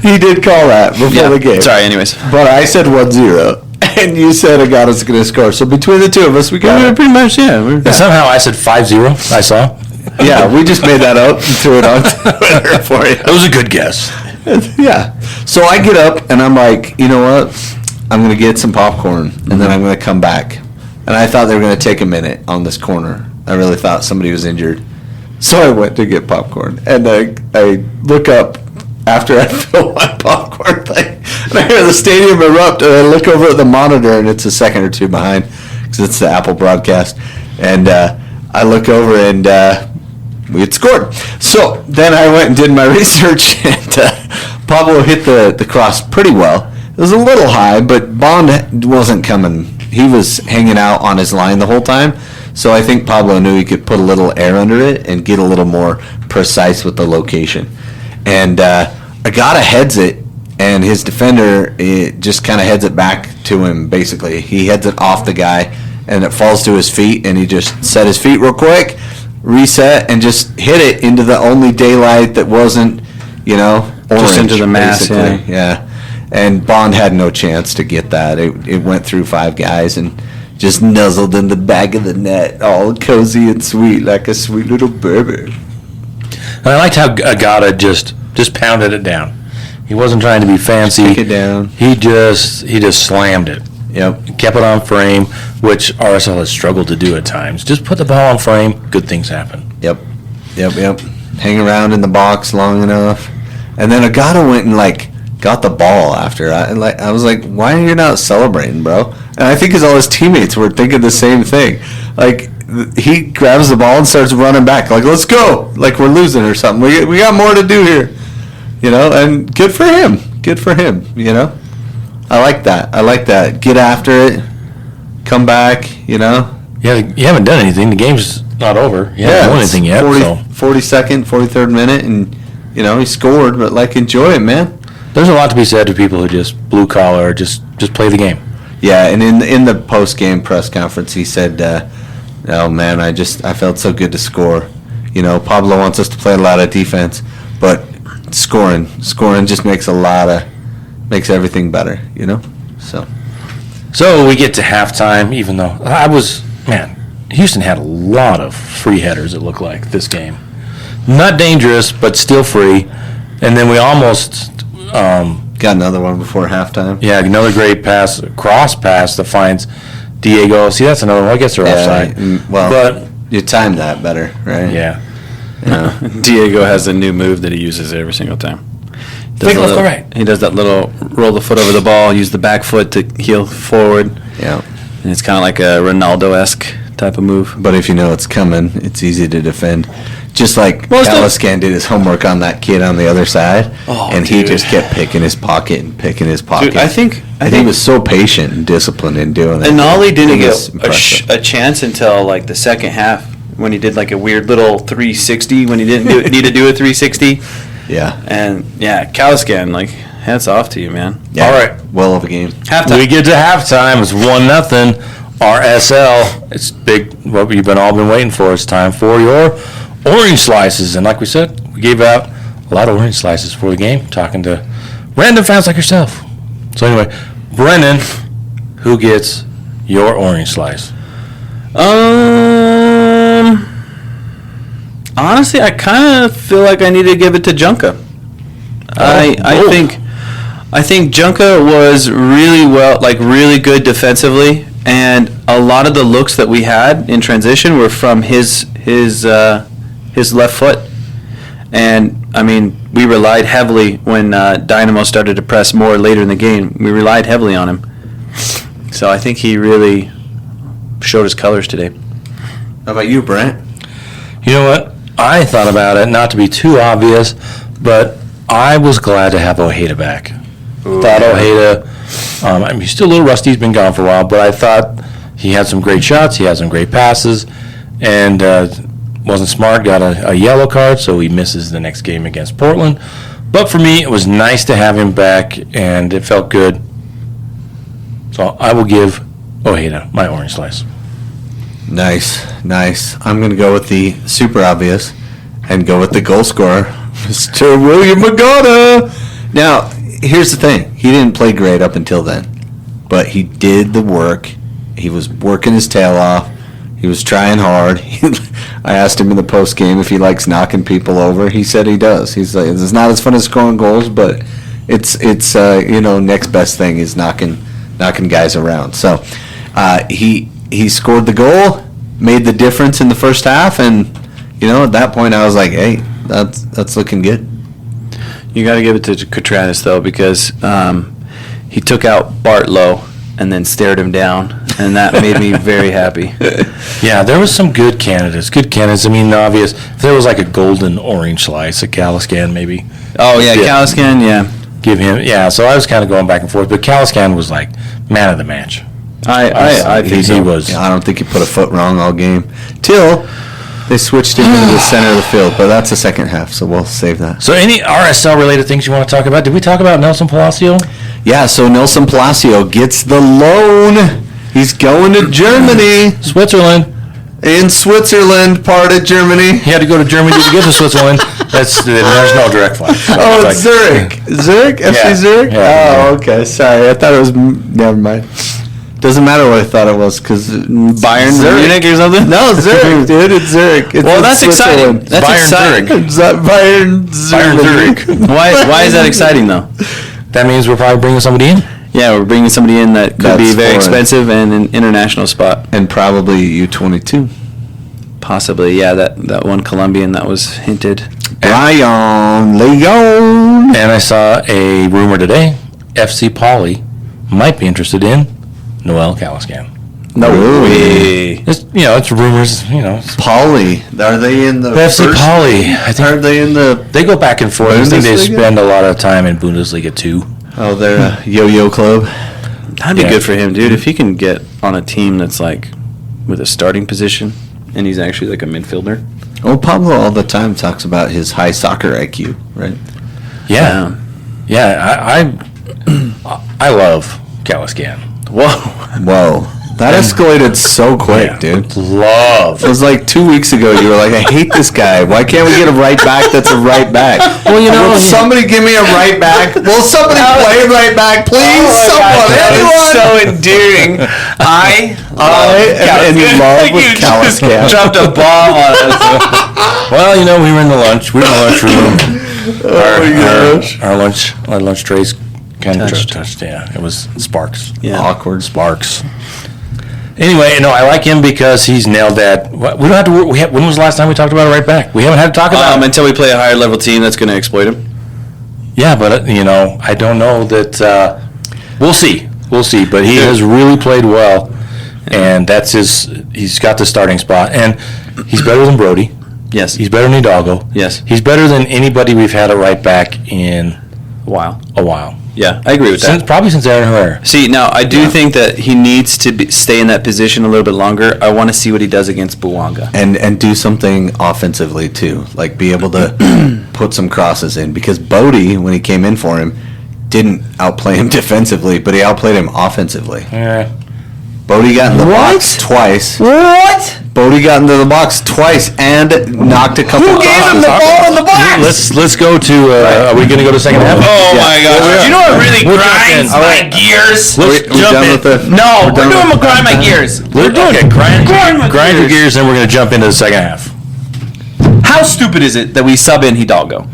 He did call that before the game. Sorry, anyways. But I said 1-0, and you said Agata's going to score. So between the two of us, we got it. Pretty much, yeah. And somehow I said 5-0. I saw. Yeah, we just made that up and threw it on Twitter for you. It was a good guess. Yeah. So I get up, and I'm like, you know what? I'm going to get some popcorn, and then I'm going to come back. And I thought they were going to take a minute on this corner. I really thought somebody was injured. So I went to get popcorn, and I look up after I fill my popcorn thing, and I hear the stadium erupt, and I look over at the monitor, and it's a second or two behind, because it's the Apple broadcast. And I look over, and we had scored. So then I went and did my research, and Pablo hit the cross pretty well. It was a little high, but Bond wasn't coming. He was hanging out on his line the whole time. So I think Pablo knew he could put a little air under it and get a little more precise with the location. And Agata heads it, and his defender just kind of heads it back to him, basically. He heads it off the guy, and it falls to his feet, and he just set his feet real quick, reset, and just hit it into the only daylight that wasn't, orange. Just into the mass, basically. Yeah. And Bond had no chance to get that. It went through 5 guys and just nuzzled in the back of the net, all cozy and sweet, like a sweet little baby. And I liked how Agata just pounded it down. He wasn't trying to be fancy. Take it down. He just slammed it. Yep. Kept it on frame, which RSL has struggled to do at times. Just put the ball on frame, good things happen. Yep. Hang around in the box long enough. And then Agata went and got the ball after. I was like, why are you not celebrating, bro? And I think all his teammates were thinking the same thing. Like, he grabs the ball and starts running back. Like, let's go. Like, we're losing or something. We got more to do here. And good for him. Good for him, I like that. Get after it. Come back, Yeah, you haven't done anything. The game's not over. You haven't won anything yet. 42nd, 43rd minute, and, he scored. But, enjoy it, man. There's a lot to be said to people who just blue collar, just play the game. Yeah, and in the post game press conference, he said, "Oh man, I felt so good to score. Pablo wants us to play a lot of defense, but scoring just makes everything better. So we get to halftime, even though Houston had a lot of free headers. It looked like this game, not dangerous, but still free, and then we almost. Got another one before halftime. Yeah, another great cross pass that finds Diego. See, that's another one. I guess they're offside. But you timed that better, right? Yeah. Diego has a new move that he uses every single time. Fake left, go right. He does that little roll the foot over the ball, use the back foot to heel forward. Yeah. And it's kind of like a Ronaldo-esque type of move. But if you know it's coming, it's easy to defend. Just like Caliskan did his homework on that kid on the other side, he just kept picking his pocket. Dude, I think he was so patient and disciplined in doing it. And Ollie didn't get a chance until the second half when he did a weird little 360 when he didn't need to do a 360. Yeah. And Caliskan, hats off to you, man. Yeah. All right. Well of a game. Halftime. We get to halftime. It's 1-0. RSL. It's big. What you've all been waiting for. It's time for your orange slices. And like we said, we gave out a lot of orange slices for the game, talking to random fans like yourself. So anyway, Brennan, who gets your orange slice? Honestly, I kind of feel like I need to give it to Junka. I think Junka was really really good defensively, and a lot of the looks that we had in transition were from his left foot. And we relied heavily when Dynamo started to press more later in the game. We relied heavily on him. So I think he really showed his colors today. How about you, Brandt? You know what? I thought about it, not to be too obvious, but I was glad to have Ojeda back. Thought Ojeda, he's still a little rusty, he's been gone for a while, but I thought he had some great shots, he had some great passes, and wasn't smart, got a yellow card, so he misses the next game against Portland. But for me, it was nice to have him back, and it felt good. So I will give Ojeda my orange slice. Nice. I'm going to go with the super obvious and go with the goal scorer, Mr. William Agata. Now, here's the thing. He didn't play great up until then, but he did the work. He was working his tail off. He was trying hard. I asked him in the post game if he likes knocking people over. He said he does. He's like, it's not as fun as scoring goals, but it's next best thing is knocking guys around. So he scored the goal, made the difference in the first half, and at that point I was like, hey, that's looking good. You got to give it to Cotranis though, because he took out Bartlow and then stared him down, and that made me very happy. Yeah, there was some good candidates. Obvious. If there was a golden orange slice, a Caliskan maybe. Oh, yeah, Caliskan, yeah. Give him, so I was kind of going back and forth, but Caliskan was man of the match. I think he was. Yeah, I don't think he put a foot wrong all game till they switched him into the center of the field, but that's the second half, so we'll save that. So any RSL-related things you want to talk about? Did we talk about Nelson Palacio? Yeah, so Nelson Palacio gets the loan. He's going to Germany. Switzerland. In Switzerland, part of Germany. He had to go to Germany to get to Switzerland. There's no direct flight. It's Zurich. Zurich? FC Zurich? Yeah. Oh, okay. Sorry. I thought it was... Never mind. Doesn't matter what I thought it was, because Bayern Munich or something? No, Zurich, dude. It's Zurich. Well, that's exciting. That's Bayern exciting. Zurich. Bayern Zurich. Why is that exciting, though? That means we're probably bringing somebody in? Yeah, we're bringing somebody in that could be very expensive and an international spot. And probably U22. Possibly, yeah, that one Colombian that was hinted. Brian Leon. soon. And I saw a rumor today, FC Pauli might be interested in Noel Caliskan. No way. It's rumors, Pauli, are they in the FC first? Pauli, I think. Are they in the? They go back and forth. I think they Bundesliga? spend a lot of time in Bundesliga too. Oh, they're a yo-yo club. That'd be good for him, dude. If he can get on a team that's like with a starting position and he's actually like a midfielder. Well, Pablo all the time talks about his high soccer IQ, right? Yeah. I love Caliskan. Whoa. That escalated so quick, dude. Love. It was like 2 weeks ago. You were like, I hate this guy. Why can't we get a right back that's a right back? Well, Will somebody give me a right back? Will somebody play right back, please? Someone, anyone? So endearing. I am in love with Caliskan. Dropped a bomb on us. Well, we were in the lunchroom. Our lunch trays kind of touched. Yeah, it was sparks. Yeah. Awkward. Sparks. Anyway, I like him because he's nailed that. We don't have to. When was the last time we talked about a right back? We haven't had to talk about it. Until we play a higher level team that's going to exploit him. Yeah, but I don't know that. We'll see. But he has really played well, and that's his. He's got the starting spot, and he's better than Brody. Yes. He's better than Hidalgo. Yes. He's better than anybody we've had at right back in a while. Yeah, I agree with that. Probably since Aaron Herrera. See, now, I do think that he needs to stay in that position a little bit longer. I want to see what he does against Buwanga. And do something offensively, too. Like, be able to put some crosses in. Because Bodie, when he came in for him, didn't outplay him defensively, but he outplayed him offensively. Yeah. Bodie got in the box twice. What? Bodie got into the box twice and knocked a couple crosses. Who gave him the ball in the box? Let's go to. Are we going to go to second half? Oh, my gosh. Yeah. You know what really We'll jump grinds in. my gears? We're done with the... No, we're doing grind my gears. We're doing it. Grind your gears. gears, then we're going to jump into the second half. How stupid is it that we sub in Hidalgo?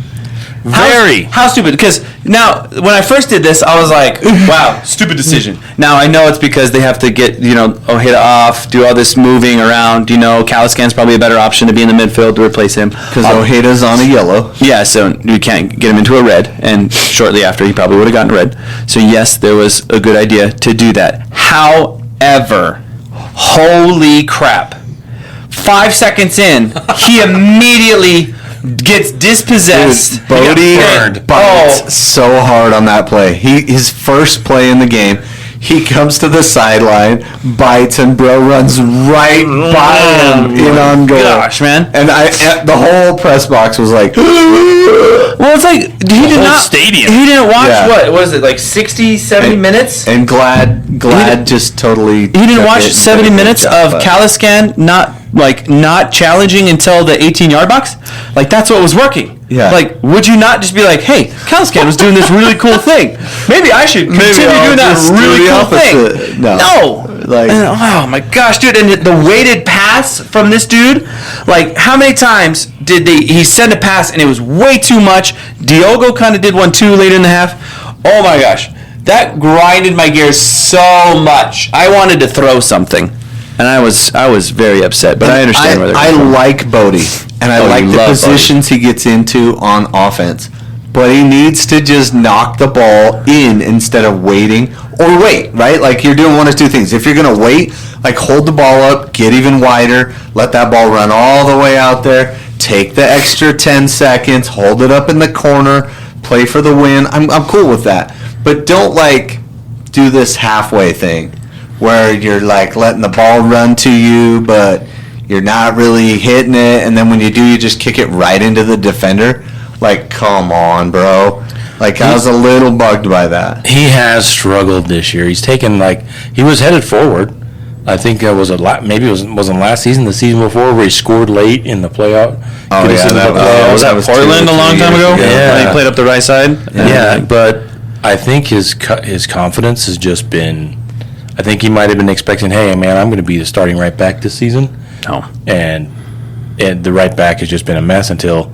How stupid? Because now, when I first did this, I was like, wow, stupid decision. Now, I know it's because they have to get, Ojeda off, do all this moving around. Caliskan's probably a better option to be in the midfield to replace him. Because Ojeda's on a yellow. Yeah, so you can't get him into a red. And shortly after, he probably would have gotten red. So, yes, there was a good idea to do that. However, holy crap. 5 seconds in, he immediately gets dispossessed. Dude, Bodie bites so hard on that play. His first play in the game, he comes to the sideline, bites, and bro runs right by him in on goal. Gosh, man. And the whole press box was like, well, it's like he did not. Stadium. He didn't watch Yeah. what was it, like 60, 70 minutes? and Glad just totally. He didn't watch 70 minutes of Caliskan not challenging until the 18-yard box. Like, that's what was working. Yeah. Like, would you not just be like, hey, Caliskan was doing this really cool thing. Maybe I should continue doing that really cool thing. No. Like, oh my gosh, dude! And the weighted pass from this dude, like how many times did he send a pass and it was way too much? Diogo kind of did one too late in the half. Oh my gosh, that grinded my gears so much. I wanted to throw something, and I was very upset. But I understand where they're I coming from. like Bodie, and I like the positions he gets into on offense. But he needs to just knock the ball in instead of waiting. Or wait, right? Like, you're doing one of two things. If you're going to wait, like, hold the ball up, get even wider, let that ball run all the way out there, take the extra 10 seconds, hold it up in the corner, play for the win. I'm cool with that. But don't, like, do this halfway thing where you're, like, letting the ball run to you, but you're not really hitting it, and then when you do, you just kick it right into the defender. Like, come on, bro. Like, I was a little bugged by that. He has struggled this year. He's taken, he was headed forward. I think it was maybe it wasn't last season, the season before, where he scored late in the playout. Oh, yeah. Was that Portland a long time ago? Yeah. When he played up the right side? Yeah, but I think his confidence has just been, I think he might have been expecting, hey, man, I'm going to be the starting right back this season. Oh. And the right back has just been a mess until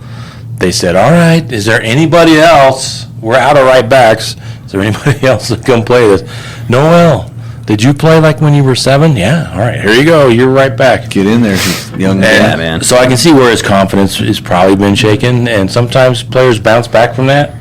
they said, all right, is there anybody else? We're out of right backs. Is there anybody else that can play this? Noel, did you play like when you were 7? Yeah, all right, here you go. You're right back. Get in there, young man. Yeah, man. So I can see where his confidence has probably been shaken, and sometimes players bounce back from that.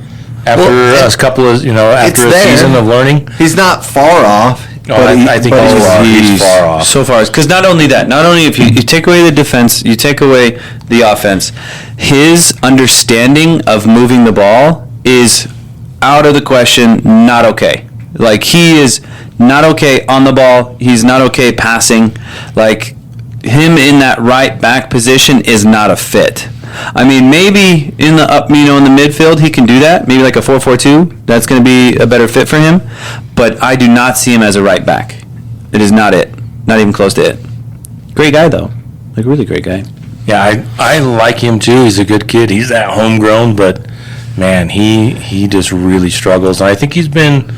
after a couple of, after a season of learning. He's not far off. I think he's far off. So far, because not only if you take away the defense, you take away the offense, his understanding of moving the ball is out of the question, not okay. Like, he is not okay on the ball. He's not okay passing. Like, him in that right back position is not a fit. I mean, maybe in the in the midfield, he can do that. Maybe like a 4-4-2. That's going to be a better fit for him. But I do not see him as a right back. It is not it. Not even close to it. Great guy, though. Like, really great guy. Yeah, I like him, too. He's a good kid. He's that homegrown, but, man, he just really struggles. And I think he's been,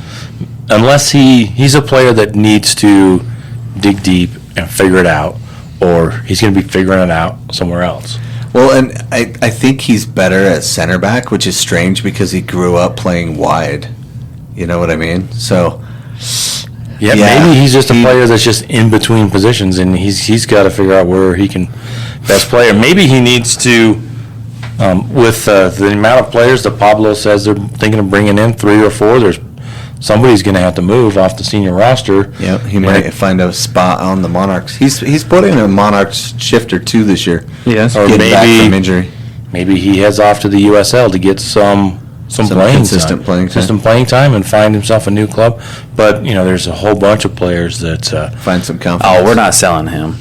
unless he's a player that needs to dig deep and figure it out, or he's going to be figuring it out somewhere else. Well, and I think he's better at center back, which is strange because he grew up playing wide. You know what I mean? So, yeah, maybe he's just a player that's just in between positions, and he's got to figure out where he can best play. Or maybe he needs to, with the amount of players that Pablo says they're thinking of bringing in, 3 or 4, somebody's going to have to move off the senior roster. Yeah, he might find a spot on the Monarchs. He's put in a Monarchs shift or 2 this year. Yes, or getting back from injury. Maybe he heads off to the USL to get some consistent playing time and find himself a new club. But there's a whole bunch of players that find some confidence. Oh, we're not selling him.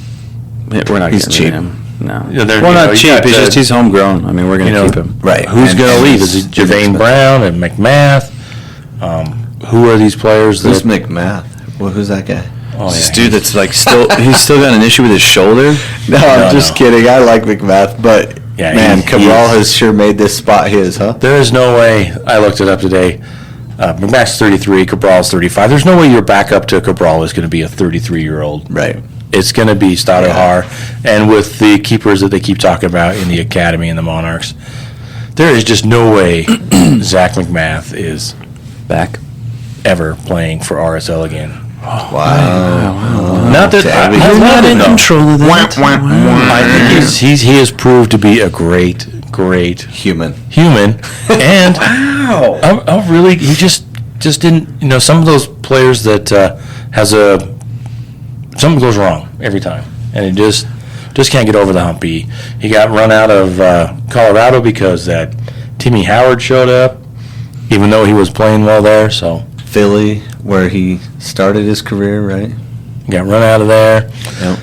We're not. He's cheap. Him. No, not cheap. It's just he's homegrown. I mean, we're going to keep him. Right. Who's going to leave? Is it Javane Brown and McMath? Who are these players? Who's McMath? Well, who's that guy? Oh, this dude that's like he's still got an issue with his shoulder. No, I'm just kidding. I like McMath, but Cabral has sure made this spot his, huh? There is no way. I looked it up today. McMath's 33, Cabral's 35. There's no way your backup to Cabral is going to be a 33-year-old. Right. It's going to be Stoddard, and with the keepers that they keep talking about in the academy and the Monarchs, there is just no way Zach McMath is back ever playing for RSL again. Wow. Not that I'm not in control of that. I think he has proved to be a great human, and I really he just didn't. Some of those players that something goes wrong every time, and it just can't get over the hump. He got run out of Colorado because that Timmy Howard showed up, even though he was playing well there. So Philly, where he started his career, right? Got run out of there. Yep.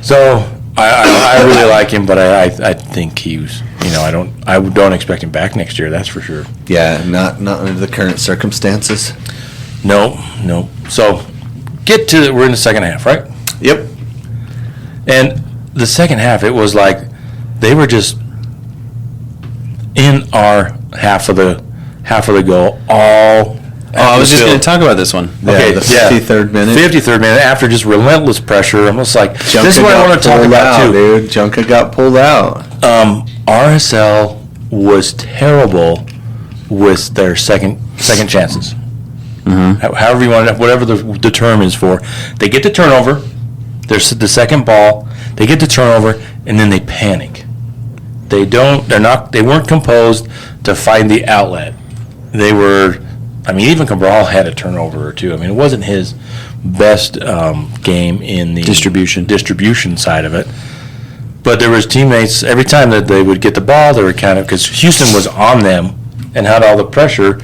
So I really like him, but I think he was. I don't expect him back next year. That's for sure. Yeah, not under the current circumstances. No. So we're in the second half, right? Yep. And the second half, it was like they were just in our half of the goal all. I was just going to talk about this one. Okay, the 53rd minute. 53rd minute, after just relentless pressure, almost like, this is what I want to talk about, too. Dude, Junka got pulled out. RSL was terrible with their second chances. Mm-hmm. However you want to, whatever the term is for. They get the turnover, there's the second ball, they get the turnover, and then they panic. They weren't composed to find the outlet. They were, even Cabral had a turnover or two. It wasn't his best game in the distribution side of it. But there was teammates, every time that they would get the ball, they were because Houston was on them and had all the pressure,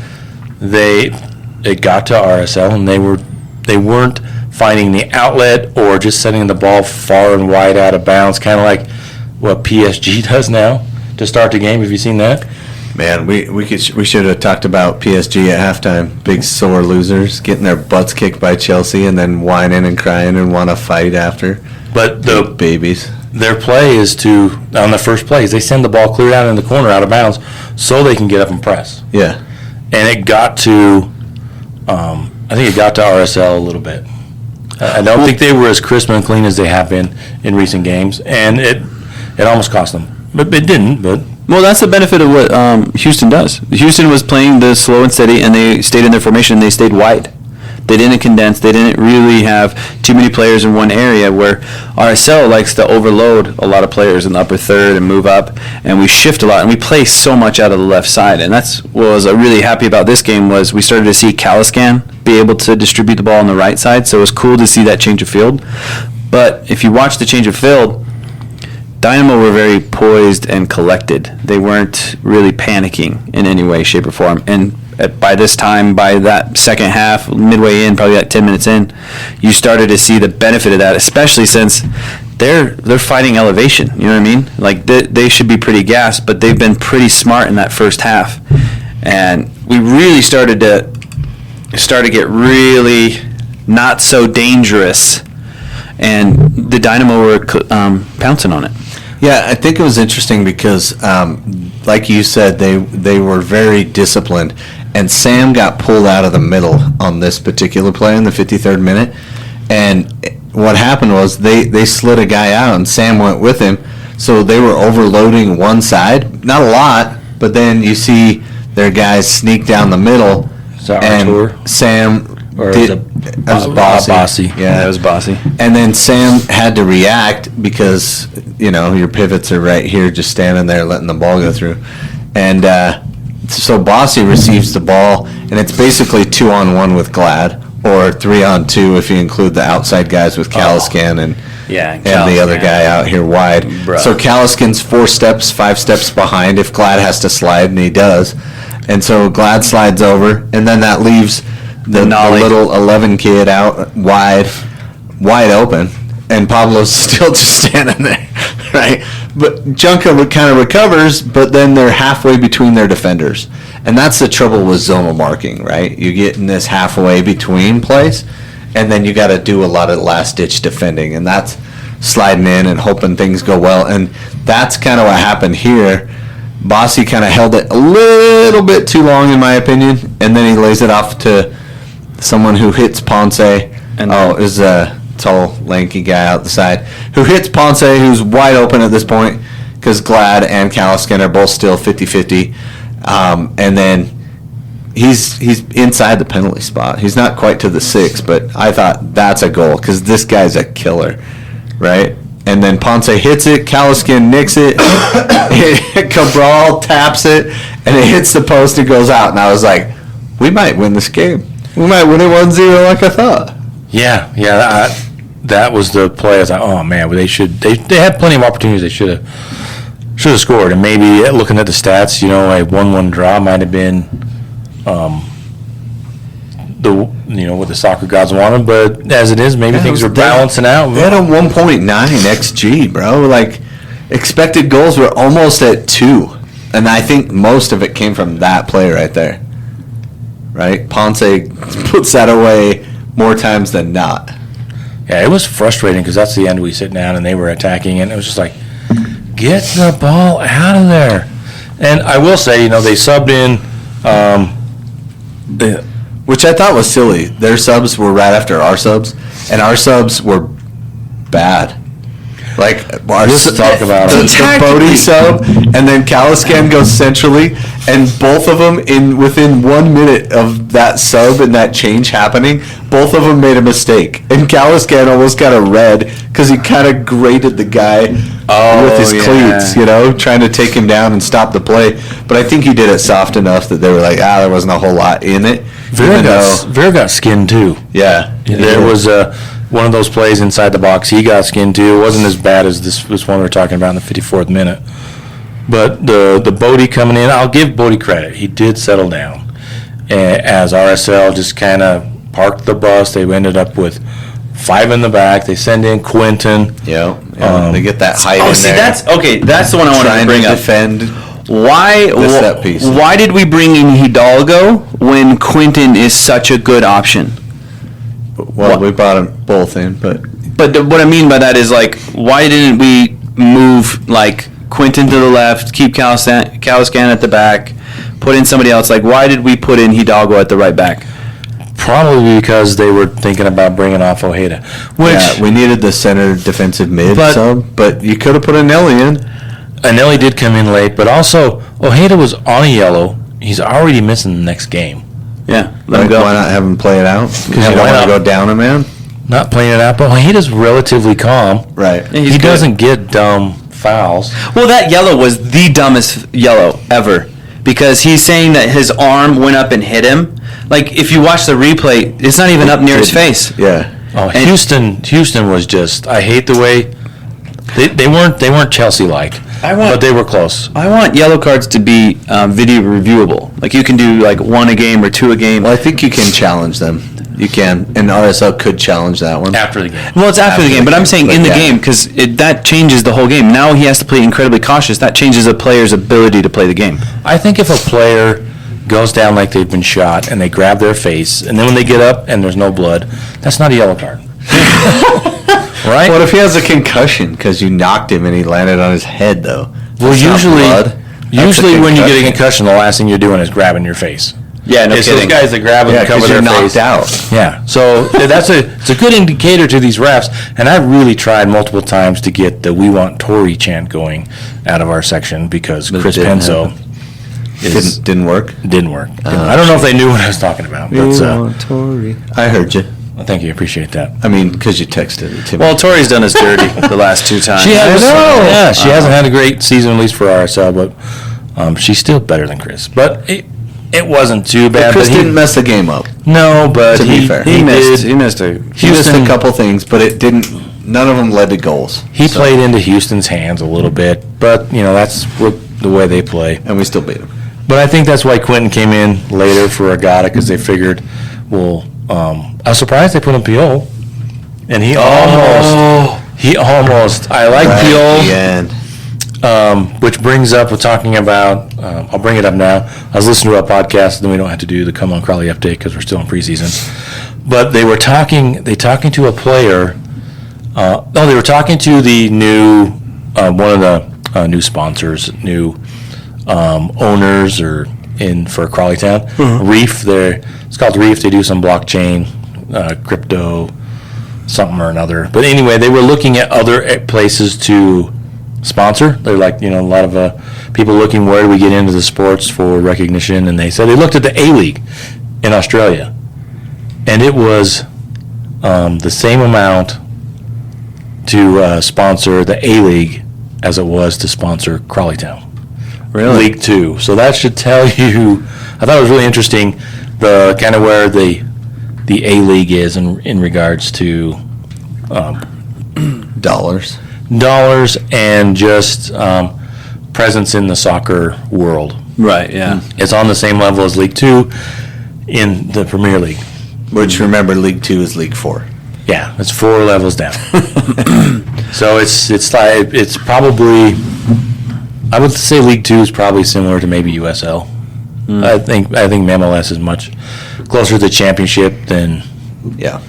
it got to RSL, and they weren't finding the outlet or just sending the ball far and wide out of bounds, kind of like what PSG does now to start the game. Have you seen that? Man, we should have talked about PSG at halftime. Big sore losers, getting their butts kicked by Chelsea, and then whining and crying and want to fight after. But the babies. Their play is on the first plays, they send the ball clear out in the corner out of bounds so they can get up and press. Yeah. And it got to, I think it got to RSL a little bit. I don't think they were as crisp and clean as they have been in recent games, and it almost cost them. But it didn't, Well, that's the benefit of what Houston does. Houston was playing the slow and steady, and they stayed in their formation, and they stayed wide. They didn't condense. They didn't really have too many players in one area, where RSL likes to overload a lot of players in the upper third and move up, and we shift a lot, and we play so much out of the left side. And that's what I was really happy about this game, was we started to see Caliskan be able to distribute the ball on the right side, so it was cool to see that change of field. But if you watch the change of field, Dynamo were very poised and collected. They weren't really panicking in any way, shape, or form. And by this time, by that second half, midway in, probably like 10 minutes in, you started to see the benefit of that, especially since they're fighting elevation. You know what I mean? Like, they should be pretty gassed, but they've been pretty smart in that first half. And we really started to get really not so dangerous, and the Dynamo were pouncing on it. Yeah, I think it was interesting because, like you said, they were very disciplined, and Sam got pulled out of the middle on this particular play in the 53rd minute, and what happened was they slid a guy out, and Sam went with him, so they were overloading one side, not a lot, but then you see their guys sneak down the middle, and Artur? Sam Or it was Bossy. Yeah, it was Bossy. And then Sam had to react because, your pivots are right here just standing there letting the ball go through. And so Bossy receives the ball, and it's basically 2-on-1 with Glad, or 3-on-2 if you include the outside guys with Caliskan and the other guy out here wide. Bruh. So Caliskan's 5 steps behind if Glad has to slide, and he does. And so Glad slides over, and then that leaves the little 11 kid out wide open, and Pablo's still just standing there, right? But Junka kind of recovers, but then they're halfway between their defenders, and that's the trouble with zonal marking, right? You get in this halfway between place, and then you got to do a lot of last-ditch defending, and that's sliding in and hoping things go well, and that's kind of what happened here. Bossy kind of held it a little bit too long, in my opinion, and then he lays it off to someone who hits Ponce. Is a tall, lanky guy out the side who hits Ponce, who's wide open at this point because Glad and Caliskan are both still 50-50. And then he's inside the penalty spot. He's not quite to the 6, but I thought that's a goal because this guy's a killer, right? And then Ponce hits it, Caliskan nicks it, Cabral taps it, and it hits the post and goes out. And I was like, we might win this game. We might win it 1-0 like I thought. Yeah, that was the play. I was like, oh man, they had plenty of opportunities. They should have scored, and maybe looking at the stats, a 1-1 draw might have been what the soccer gods wanted. But as it is, maybe things are balancing out. They had a 1.9 xG, bro. Like, expected goals were almost at 2, and I think most of it came from that play right there. Right, Ponce puts that away more times than not. Yeah, it was frustrating because that's the end. We sit down and they were attacking, and it was just like, get the ball out of there. And I will say, they subbed in, which I thought was silly. Their subs were right after our subs, and our subs were bad. Like, let's talk about the Bodie sub, and then Caliskan goes centrally, and both of them, within 1 minute of that sub and that change happening, both of them made a mistake. And Caliskan almost got a red because he kind of grated the guy with his cleats, trying to take him down and stop the play. But I think he did it soft enough that they were like, there wasn't a whole lot in it. Vera got skinned too. Yeah. There was one of those plays inside the box. He got skinned too. It wasn't as bad as this one we were talking about in the 54th minute. But the Bodie coming in, I'll give Bodie credit. He did settle down. As RSL just kind of parked the bus, they ended up with 5 in the back. They send in Quinton. Yeah. They get that height in there. That's the one I wanted to bring up. Defend. Why did we bring in Hidalgo when Quinton is such a good option? Well, we brought them both in, but what I mean by that is, like, why didn't we move, like, Quinton to the left, keep Caliskan at the back, put in somebody else? Like, why did we put in Hidalgo at the right back? Probably because they were thinking about bringing off Ojeda. We needed the center defensive mid but you could have put Anelli in. Anelli did come in late, but also Ojeda was on a yellow. He's already missing the next game. Yeah, let Like, him go. why not have him play it out? Because Yeah, you don't why want to not? go down a man. Not playing it out, but Ojeda's relatively calm. Right. Yeah, he's He good. doesn't get dumb fouls. Well, that yellow was the dumbest yellow ever because he's saying that his arm went up and hit him. Like, if you watch the replay, it's not even up near his face. Yeah. Oh, And- Houston was just. I hate the way they weren't Chelsea-like, but they were close. I want yellow cards to be video reviewable. Like, you can do, like, 1 a game or 2 a game. Well, I think you can challenge them. You can, and RSL could challenge that one. After the game. Well, it's after the game, but I'm saying in the yeah. game because that changes the whole game. Now he has to play incredibly cautious. That changes a player's ability to play the game. I think if a player goes down like they've been shot and they grab their face, and then when they get up and there's no blood, that's not a yellow card. Right? What if he has a concussion because you knocked him and he landed on his head, though? Well, That's not blood. usually when you get a concussion. concussion, the last thing you're doing is grabbing your face. Yeah, no It's those kidding. guys that grab them Yeah, and cover because their you're face. knocked out. Yeah, so it's a good indicator to these refs, and I've really tried multiple times to get the "We Want Tory" chant going out of our section because But it Chris didn't Penso happen. Didn't work. didn't work. I don't know if they knew what I was talking about, but I heard you. thank you, appreciate that. I mean, because you texted it to me. Well, Tori's done us dirty the last 2 times. She has, I know. yeah, she hasn't had a great season, at least for RSL, but she's still better than Chris. But it wasn't too bad. Chris but didn't mess the game up. No, but To be he, fair. he He missed. did. He missed a. He missed Houston- a couple things, but it didn't. None of them led to goals. He played into Houston's hands a little bit, but that's the way they play. And we still beat him. But I think that's why Quentin came in later for Agata because they figured, well, I was surprised they put in Piol, and he almost. I like Right Piol. at the end. Which brings up, we're talking about, I'll bring it up now. I was listening to a podcast, and then we don't have to do the Come On Crowley update because we're still in preseason. But they were talking to a player. They were talking to the new, one of the new sponsors, new owners for Crawley Town. Reef, it's called Reef. They do some blockchain, crypto, something or another. But anyway, they were looking at other places to sponsor. They're like, a lot of people looking where do we get into the sports for recognition, and they said they looked at the A-League in Australia, and it was the same amount to sponsor the A-League as it was to sponsor Crawley Town. Really? League Two. So that should tell you, I thought it was really interesting, the kind of where the A-League is in regards to Dollars. dollars and just presence in the soccer world. Right. Yeah. It's on the same level as League Two in the Premier League. Which, remember, League 2 is League 4. Yeah, it's 4 levels down. So it's probably, I would say League Two is probably similar to maybe USL. I think MLS is much closer to the championship than Yeah,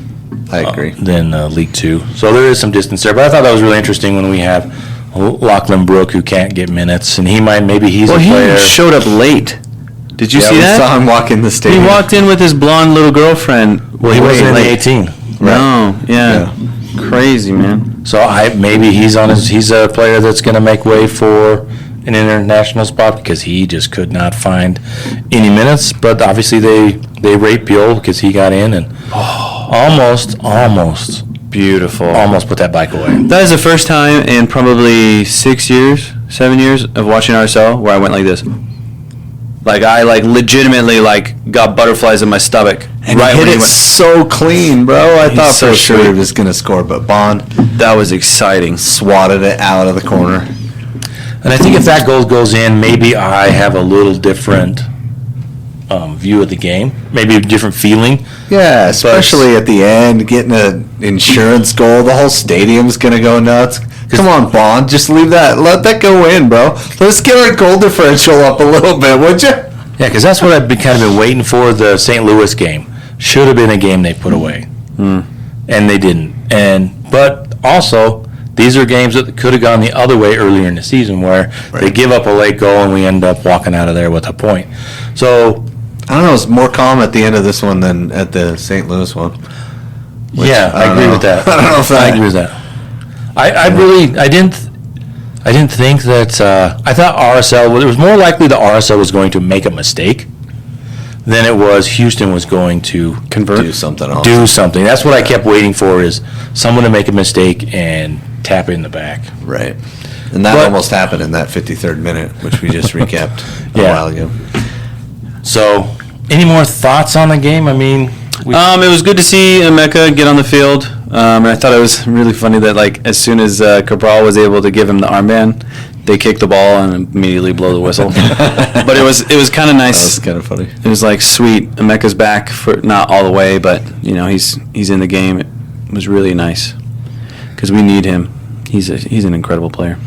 I agree. League Two. So there is some distance there. But I thought that was really interesting when we have Lachlan Brook who can't get minutes, and he's Well, a player. he showed up late. Did you Yeah, see we that? saw him walk in the He stadium. walked in with his blonde little girlfriend. Well, he way wasn't in the late. 18. No. Yeah. Crazy, man. So maybe he's a player that's going to make way for an international spot because he just could not find any minutes. But obviously they rate Piol because he got in and almost Beautiful. put that bike away. That is the first time in probably 7 years of watching RSL where I went like this. Like I legitimately got butterflies in my stomach. And he hit when it went. so clean, bro. I thought so for sure sweet. he was going to score, but Bond That was exciting. swatted it out of the corner. And I think if that goal goes in, maybe I have a little different view of the game, maybe a different feeling. Yeah, especially at the end, getting an insurance goal. The whole stadium's going to go nuts. Come on, Bond. Just leave that. Let that go in, bro. Let's get our goal differential up a little bit, would you? Yeah, because that's what I've been waiting for. The St. Louis game should have been a game they put away, and they didn't. But also, these are games that could have gone the other way earlier in the season, where they give up a late goal and we end up walking out of there with a point. So I don't know. It's more calm at the end of this one than at the St. Louis one. yeah, I agree with that. I don't know if I that- agree with that. I didn't think that. I thought RSL. It was more likely that RSL was going to make a mistake than it was Houston was going to Do something else. do something. That's what I kept waiting for, is someone to make a mistake and tap it in the back. Right. And that But- almost happened in that 53rd minute, which we just recapped a Yeah. while ago. So, any more thoughts on the game? I mean, It was good to see Emeka get on the field. And I thought it was really funny that, like, as soon as Cabral was able to give him the armband, they kick the ball and immediately blow the whistle. But it was kind of That nice. was kind of funny. It was like, sweet, Emeka's back, for not all the way, but he's in the game. It was really nice because we need him. He's an incredible player.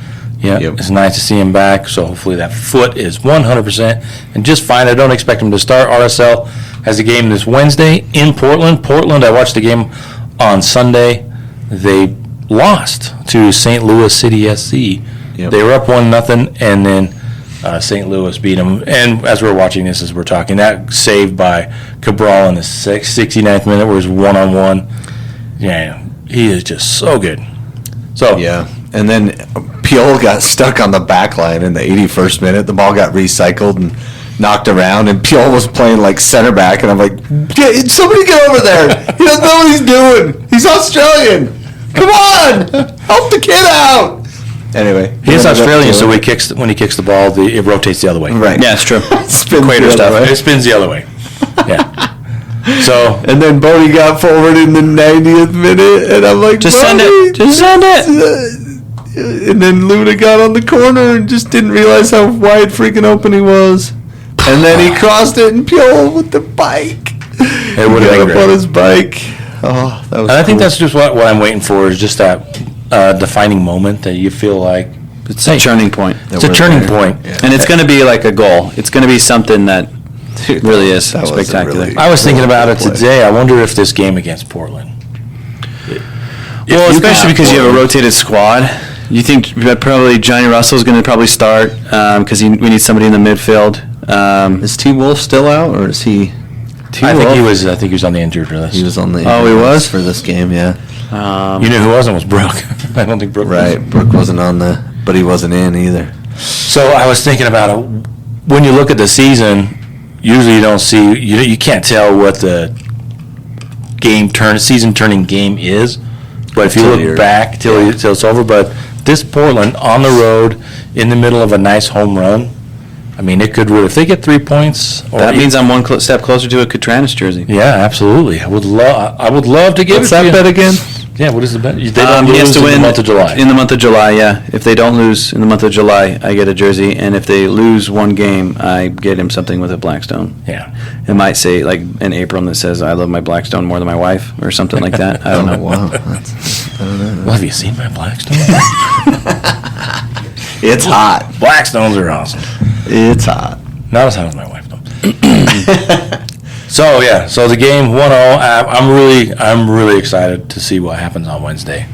yeah, Yep. it's nice to see him back. So hopefully that foot is 100% and just fine. I don't expect him to start. RSL has a game this Wednesday in Portland. Portland, I watched the game on Sunday. They lost to St. Louis City SC. Yep. They were up 1-0, and then St. Louis beat them. And as we're watching this, as we're talking, that saved by Cabral in the 69th minute, where he's one-on-one. Yeah, he is just so good. So Yeah. And then Piol got stuck on the back line in the 81st minute. The ball got recycled and knocked around, and Piol was playing like center back, and I'm like, somebody get over there. He doesn't know what he's doing. He's Australian. Come on. Help the kid out. Anyway. he is ended up Australian, so doing when he kicks the ball, it rotates the other way. it. Right. Yeah, it's true. Spins Equator the other stuff. way. It spins the other way. Yeah. So And then Bodie got forward in the 90th minute, and I'm like, Just send it. Bodie, Just send it. And then Luna got on the corner and just didn't realize how wide freaking open he was. And then he crossed it, and Piol with the bike. It would've He got been up great. on his bike. Oh, that was and I think cool. that's just what I'm waiting for, is just that defining moment that you feel like It's a turning point. That it's a we're turning there. point. Yeah. And it's going to be like a goal. It's going to be something that Dude, really is that was a spectacular. really- I was thinking about it Play. today. I wonder if this game against Portland. Well, you especially have because you have a Portland- rotated squad. You think that probably Johnny Russell's going to probably start because we need somebody in the midfield. Is T. Wolf still out, or is he? I think he was. I think he was on the injured list. He was on the. Oh, he was? for this game. Yeah. You know who wasn't was Brooke. I don't think Brooke. Right. Brooke wasn't on but he wasn't in either. So I was thinking about it. When you look at the season, usually you don't see. You can't tell what the season turning game is. But if you Till look you're- back till it's over, but this Portland on the road in the middle of a nice home run, I mean, it could really, if they get 3 points. Or That means I'm one step closer to a Catranis jersey. yeah, absolutely. I would love to give What's it to that you. bet again? Yeah, what is the bet? They don't He has lose to in win the month of July. In the month of July, yeah. If they don't lose in the month of July, I get a jersey, and if they lose one game, I get him something with a Blackstone. Yeah. It might say like an apron that says "I love my Blackstone more than my wife" or something like that. I don't know. Wow. I don't know. Well, have you seen my Blackstone? It's hot. Blackstones are awesome. It's hot. Not as hot as my wife, though. So the game 1-0. I'm really excited to see what happens on Wednesday.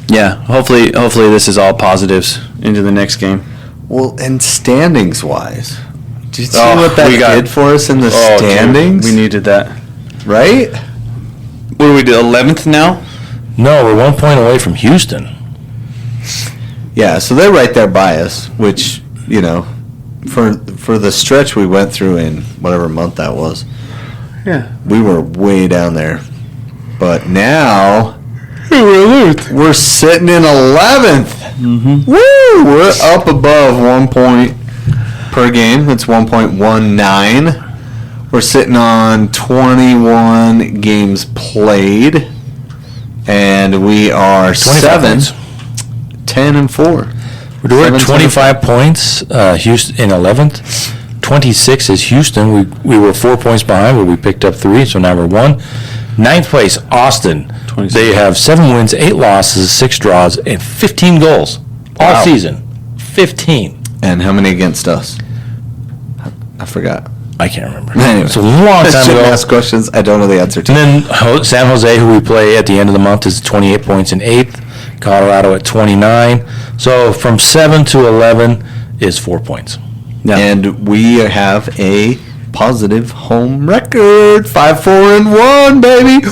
Yeah, hopefully this is all positives into the next game. Well, and standings wise, did you see Oh, what that we got- did for us in the Oh, dude, standings? we needed that. Right? What do we do? 11th now? No, we're 1 point away from Houston. Yeah, so they're right there by us, which, for the stretch we went through in whatever month that was, Yeah. we were way down there. But now we're sitting in 11th. Mm-hmm. Woo! We're up above 1 point per game. That's 1.19. We're sitting on 21 games played, and we are 25 points. 10-4. We're at 7, 25 points. Houston in 11th. 26 is Houston. We were 4 points behind, but we picked up 3, so now we're 1. 9th place, Austin. 26. They have 7 wins, 8 losses, 6 draws, and 15 goals all Wow. season. 15. And how many against us? I forgot. I can't remember. Anyway. It's a long I time shouldn't ago. ask questions I don't know the answer to. And then San Jose, who we play at the end of the month, is 28 points in 8th. Colorado at 29. So from 7 to 11 is 4 points. Yeah. And we have a positive home record. 5-4-1, baby.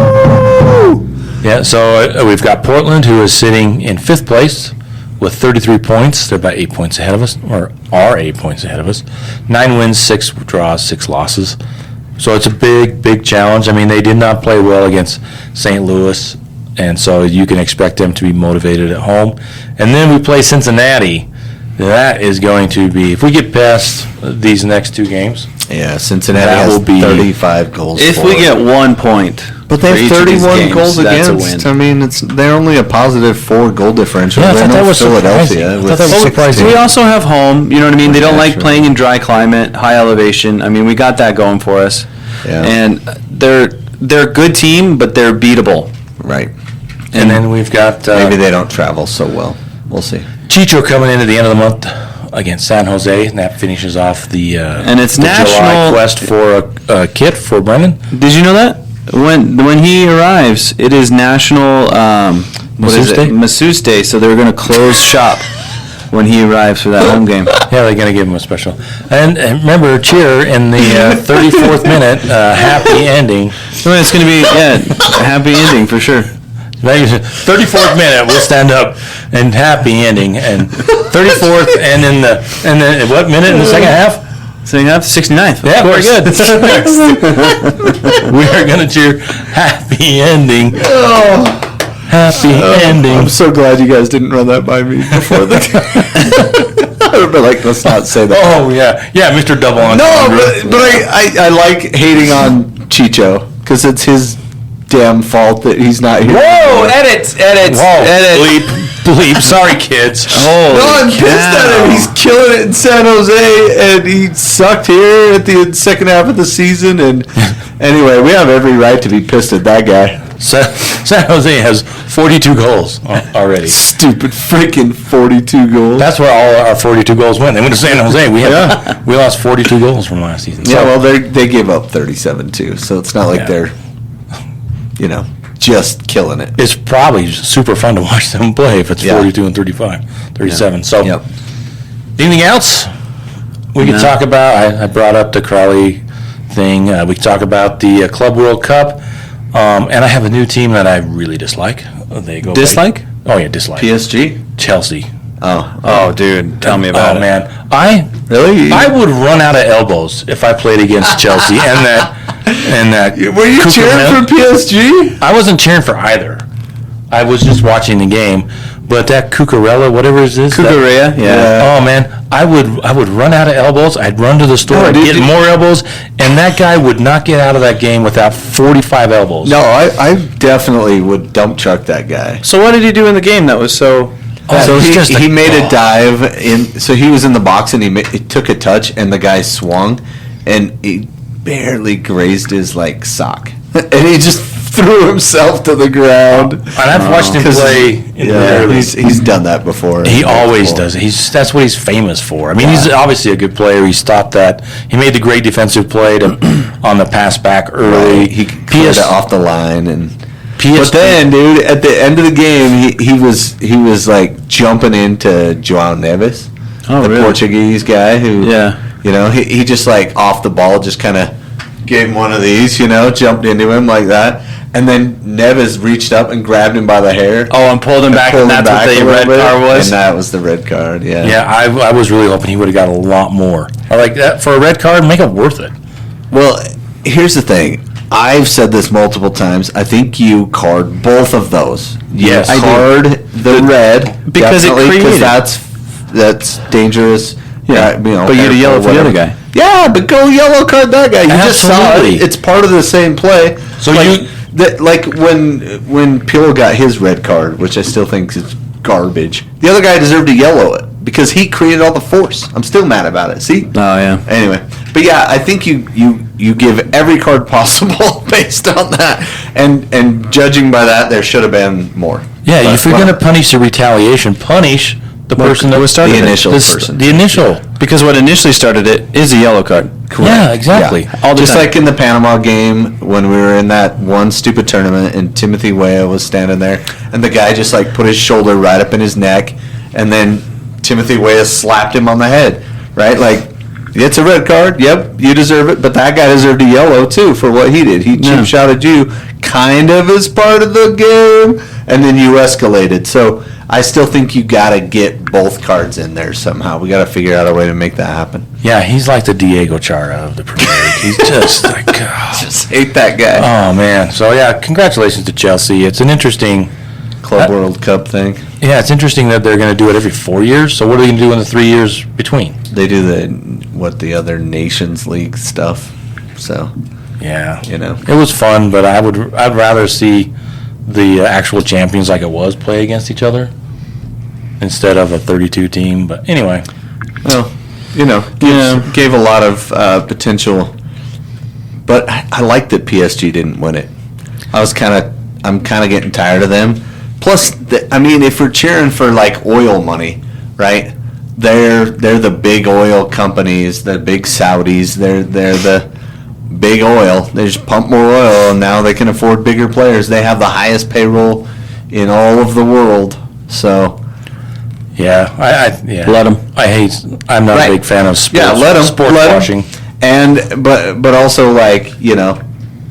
Woo! Yeah, so we've got Portland, who is sitting in 5th place with 33 points. They're about 8 points ahead of us, or are 8 points ahead of us. 9 wins, 6 draws, 6 losses. So it's a big, big challenge. I mean, they did not play well against St. Louis, and so you can expect them to be motivated at home. And then we play Cincinnati. That is going to be, if we get past these next 2 games. Yeah, Cincinnati That has will be- 35 goals. If for we it. get 1 point, But they for have each of these 31 games, goals that's a against. win. I mean, they're only a positive 4 goal differential. Yeah, I They're thought that no was surprising. I thought with that was 16. surprising. We also have home. You know what I mean? They don't like Naturally. playing in dry climate, high elevation. I mean, we got that going for us. Yeah. And they're a good team, but they're beatable. Right. And then we've got Maybe they don't travel so well. We'll see. Chicho coming into the end of the month against San Jose, and that finishes off the And it's the July national- quest for a kit for Brennan. Did you know that? When he arrives, it is National what is Masseuse Day? it? Masseuse Day. So they're going to close shop when he arrives for that home game. Yeah, they're going to give him a special. And remember, cheer in the 34th minute, happy ending. So it's going to be a happy ending for sure. 34th minute, we'll stand up and happy ending. And 34th, and then what minute in the second half? So you have 69th. Yeah, of course. very good. We are going to cheer happy ending. Happy ending. I'm so glad you guys didn't run that by me before the I would be like, let's not say that. Oh, yeah, Mr. Double on. No, but I like hating on Chicho because it's his damn fault that he's not here. Whoa! Edit! Whoa, bleep. Sorry, kids. Holy No, I'm pissed at him. He's killing it in San Jose, and he sucked here at the second half of the season. And anyway, we have every right to be pissed at that guy. San Jose has 42 goals already. Stupid freaking 42 goals. That's where all our 42 goals went. They went to San Jose. We lost 42 goals from last season. Yeah, well, they gave up 37 too, so it's not like Yeah. they're, just killing it. It's probably super fun to watch them play if it's Yeah. 42 and 35, 37. So, Yep. anything else we could No. talk about? I brought up the Crowley thing. We could talk about the Club World Cup. And I have a new team that I really dislike. They go Dislike? Oh, yeah, dislike. PSG. Chelsea. Oh, dude, tell me about it. Man, I would run out of elbows if I played against Chelsea and that. Were you cheering for PSG? I wasn't cheering for either. I was just watching the game. But that Cucurella, whatever it is, Cucurella, yeah. Oh man, I would run out of elbows. I'd run to the store, No, I'd dude, get dude. more elbows, and that guy would not get out of that game without 45 elbows. No, I definitely would dump truck that guy. So what did he do in the game that was so... So he's just he a- made a dive in. So he was in the box and he took a touch and the guy swung, and he barely grazed his sock, and he just threw himself to the ground. And I've watched him play in the Yeah, early. he's done that before. He always does. That's what he's famous for. I mean, he's obviously a good player. He stopped that. He made the great defensive play on the pass back early. Right. He cleared it off the line and. PSG But then, dude, at the end of the game, he was jumping into João Neves, Oh, the really? Portuguese guy who, Yeah. he just off the ball, just kind of gave him one of these, jumped into him like that, and then Neves reached up and grabbed him by the hair. Oh, and pulled him back, pulled and him that's what back the a little red bit, card was? and that was the red card. Yeah. Yeah, I was really hoping he would have got a lot more. I like that for a red card. Make it worth it. Well, here's the thing. I've said this multiple times. I think you card both of those. Yes, I do. card the red because it definitely, created- that's dangerous. Yeah, but you had a yellow for the other guy. Yeah, but go yellow card that guy. You just saw Absolutely. it. It's part of the same play. So when Peel got his red card, which I still think is garbage. The other guy deserved to yellow it because he created all the force. I'm still mad about it. See? Oh, yeah. Anyway, but yeah, I think you give every card possible based on that, and judging by that, there should have been more. Yeah, But, if you're going to punish the retaliation, punish the person that was started the it. initial This- person. The initial. Because what initially started it is a yellow card. Yeah, exactly. Yeah. All the Just time. like in the Panama game when we were in that one stupid tournament and Timothy Weah was standing there and the guy just put his shoulder right up in his neck and then Timothy Weah slapped him on the head, right? It's a red card. Yep, you deserve it, but that guy deserved a yellow too for what he did. He cheap shotted you kind of as part of the game and then you escalated. So I still think you got to get both cards in there somehow. We got to figure out a way to make that happen. Yeah, he's like the Diego Chara of the Premier League. He's just like, Just hate that guy. oh man. So yeah, congratulations to Chelsea. It's an interesting Club World Cup thing. Yeah, it's interesting that they're going to do it every 4 years. So what are they going to do in the 3 years between? They do the other Nations League stuff. So Yeah, it was fun, but I'd rather see the actual champions like it was play against each other instead of a 32 team. But anyway, well, gave a lot of potential. But I like that PSG didn't win it. I'm kind of getting tired of them. Plus, if we're cheering for like oil money, right? They're the big oil companies, the big Saudis. They're the big oil. They just pump more oil, and now they can afford bigger players. They have the highest payroll in all of the world. So, yeah, Let them. I'm not Right. a big fan of sports. yeah, let them sports washing. And but also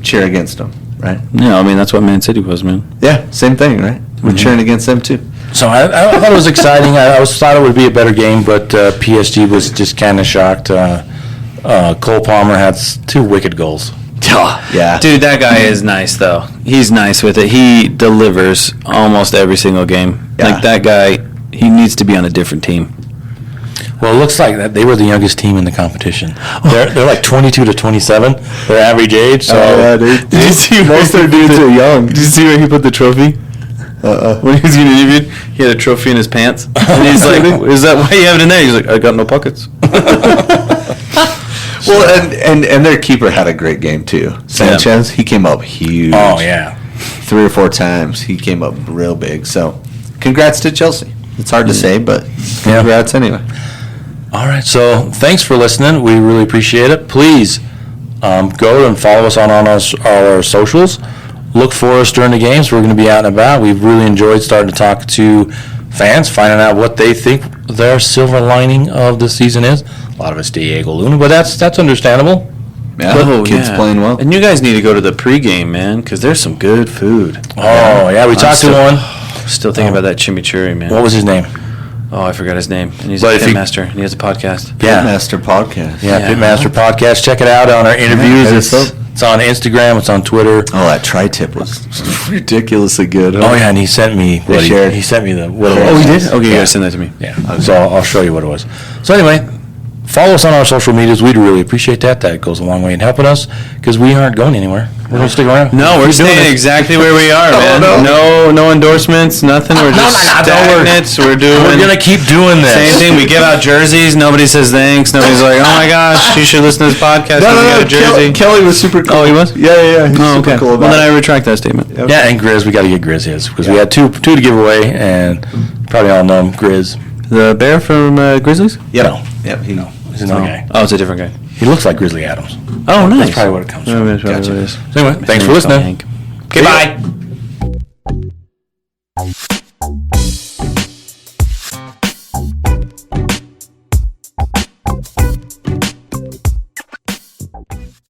cheer against them, right? Yeah, I mean, that's what Man City was, man. Yeah, same thing, right? We're cheering against them too. So I thought it was exciting. I thought it would be a better game, but PSG was just kind of shocked. Cole Palmer had 2 wicked goals. Yeah, Dude, that guy is nice, though. He's nice with it. He delivers almost every single game. Yeah. Like, that guy, he needs to be on a different team. Well, it looks like that they were the youngest team in the competition. They're like 22 to 27. Their average age. So Did you see most of their dudes are young? Did you see where he put the trophy? When he was getting interviewed, he had a trophy in his pants. And he's like, is that why you have it in there? He's like, I got no pockets. Well, and their keeper had a great game too. Sanchez, he came up huge. Oh yeah. 3 or 4 times he came up real big. So, congrats to Chelsea. It's hard to say, but congrats anyway. All right. So thanks for listening. We really appreciate it. Please go and follow us on our socials. Look for us during the games. We're going to be out and about. We've really enjoyed starting to talk to fans, finding out what they think their silver lining of the season is. A lot of it's Diego Luna, but that's understandable. Yeah, kids playing well. And you guys need to go to the pregame, man, because there's some good food. Oh, yeah. We talked to one. Still thinking about that chimichurri, man. What was his name? Oh, I forgot his name. And he's But a if you- pitmaster, and he has a podcast. Pitmaster podcast. Yeah, Yeah. Pitmaster Podcast. Check it out on our interviews. hit It's, us up. it's on Instagram. It's on Twitter. Oh, that tri-tip was ridiculously good. Oh yeah, and he sent me. They shared. He sent me the. What it Oh, was. he did? Okay, you Yeah. gotta send that to me. Yeah. So I'll show you what it was. So anyway, follow us on our social medias. We'd really appreciate that. That goes a long way in helping us because we aren't going anywhere. We're going to stick around. No, we're Keep doing staying this. exactly where we are, man. no. No endorsements, nothing. We're just stagnant. We're doing. We're going to keep doing this. Same thing. We give out jerseys. Nobody says thanks. Nobody's like, oh my gosh, you should listen to this podcast. No, We got a jersey. Kelly was super cool. Oh, he was? Yeah. He's Oh, super okay. cool about Well, then it. I retract that statement. Yeah, and Grizz, we got to get Grizz his because we had two to give away, and probably all know him, Grizz. The bear from Grizzlies? Yep. No, Yep. He, he's another guy. Oh, it's a different guy. He looks like Grizzly Adams. Oh, nice. That's probably what it comes Oh, from. that's probably Gotcha. what it is. So anyway, thanks for Name's listening. Hank. Okay, bye.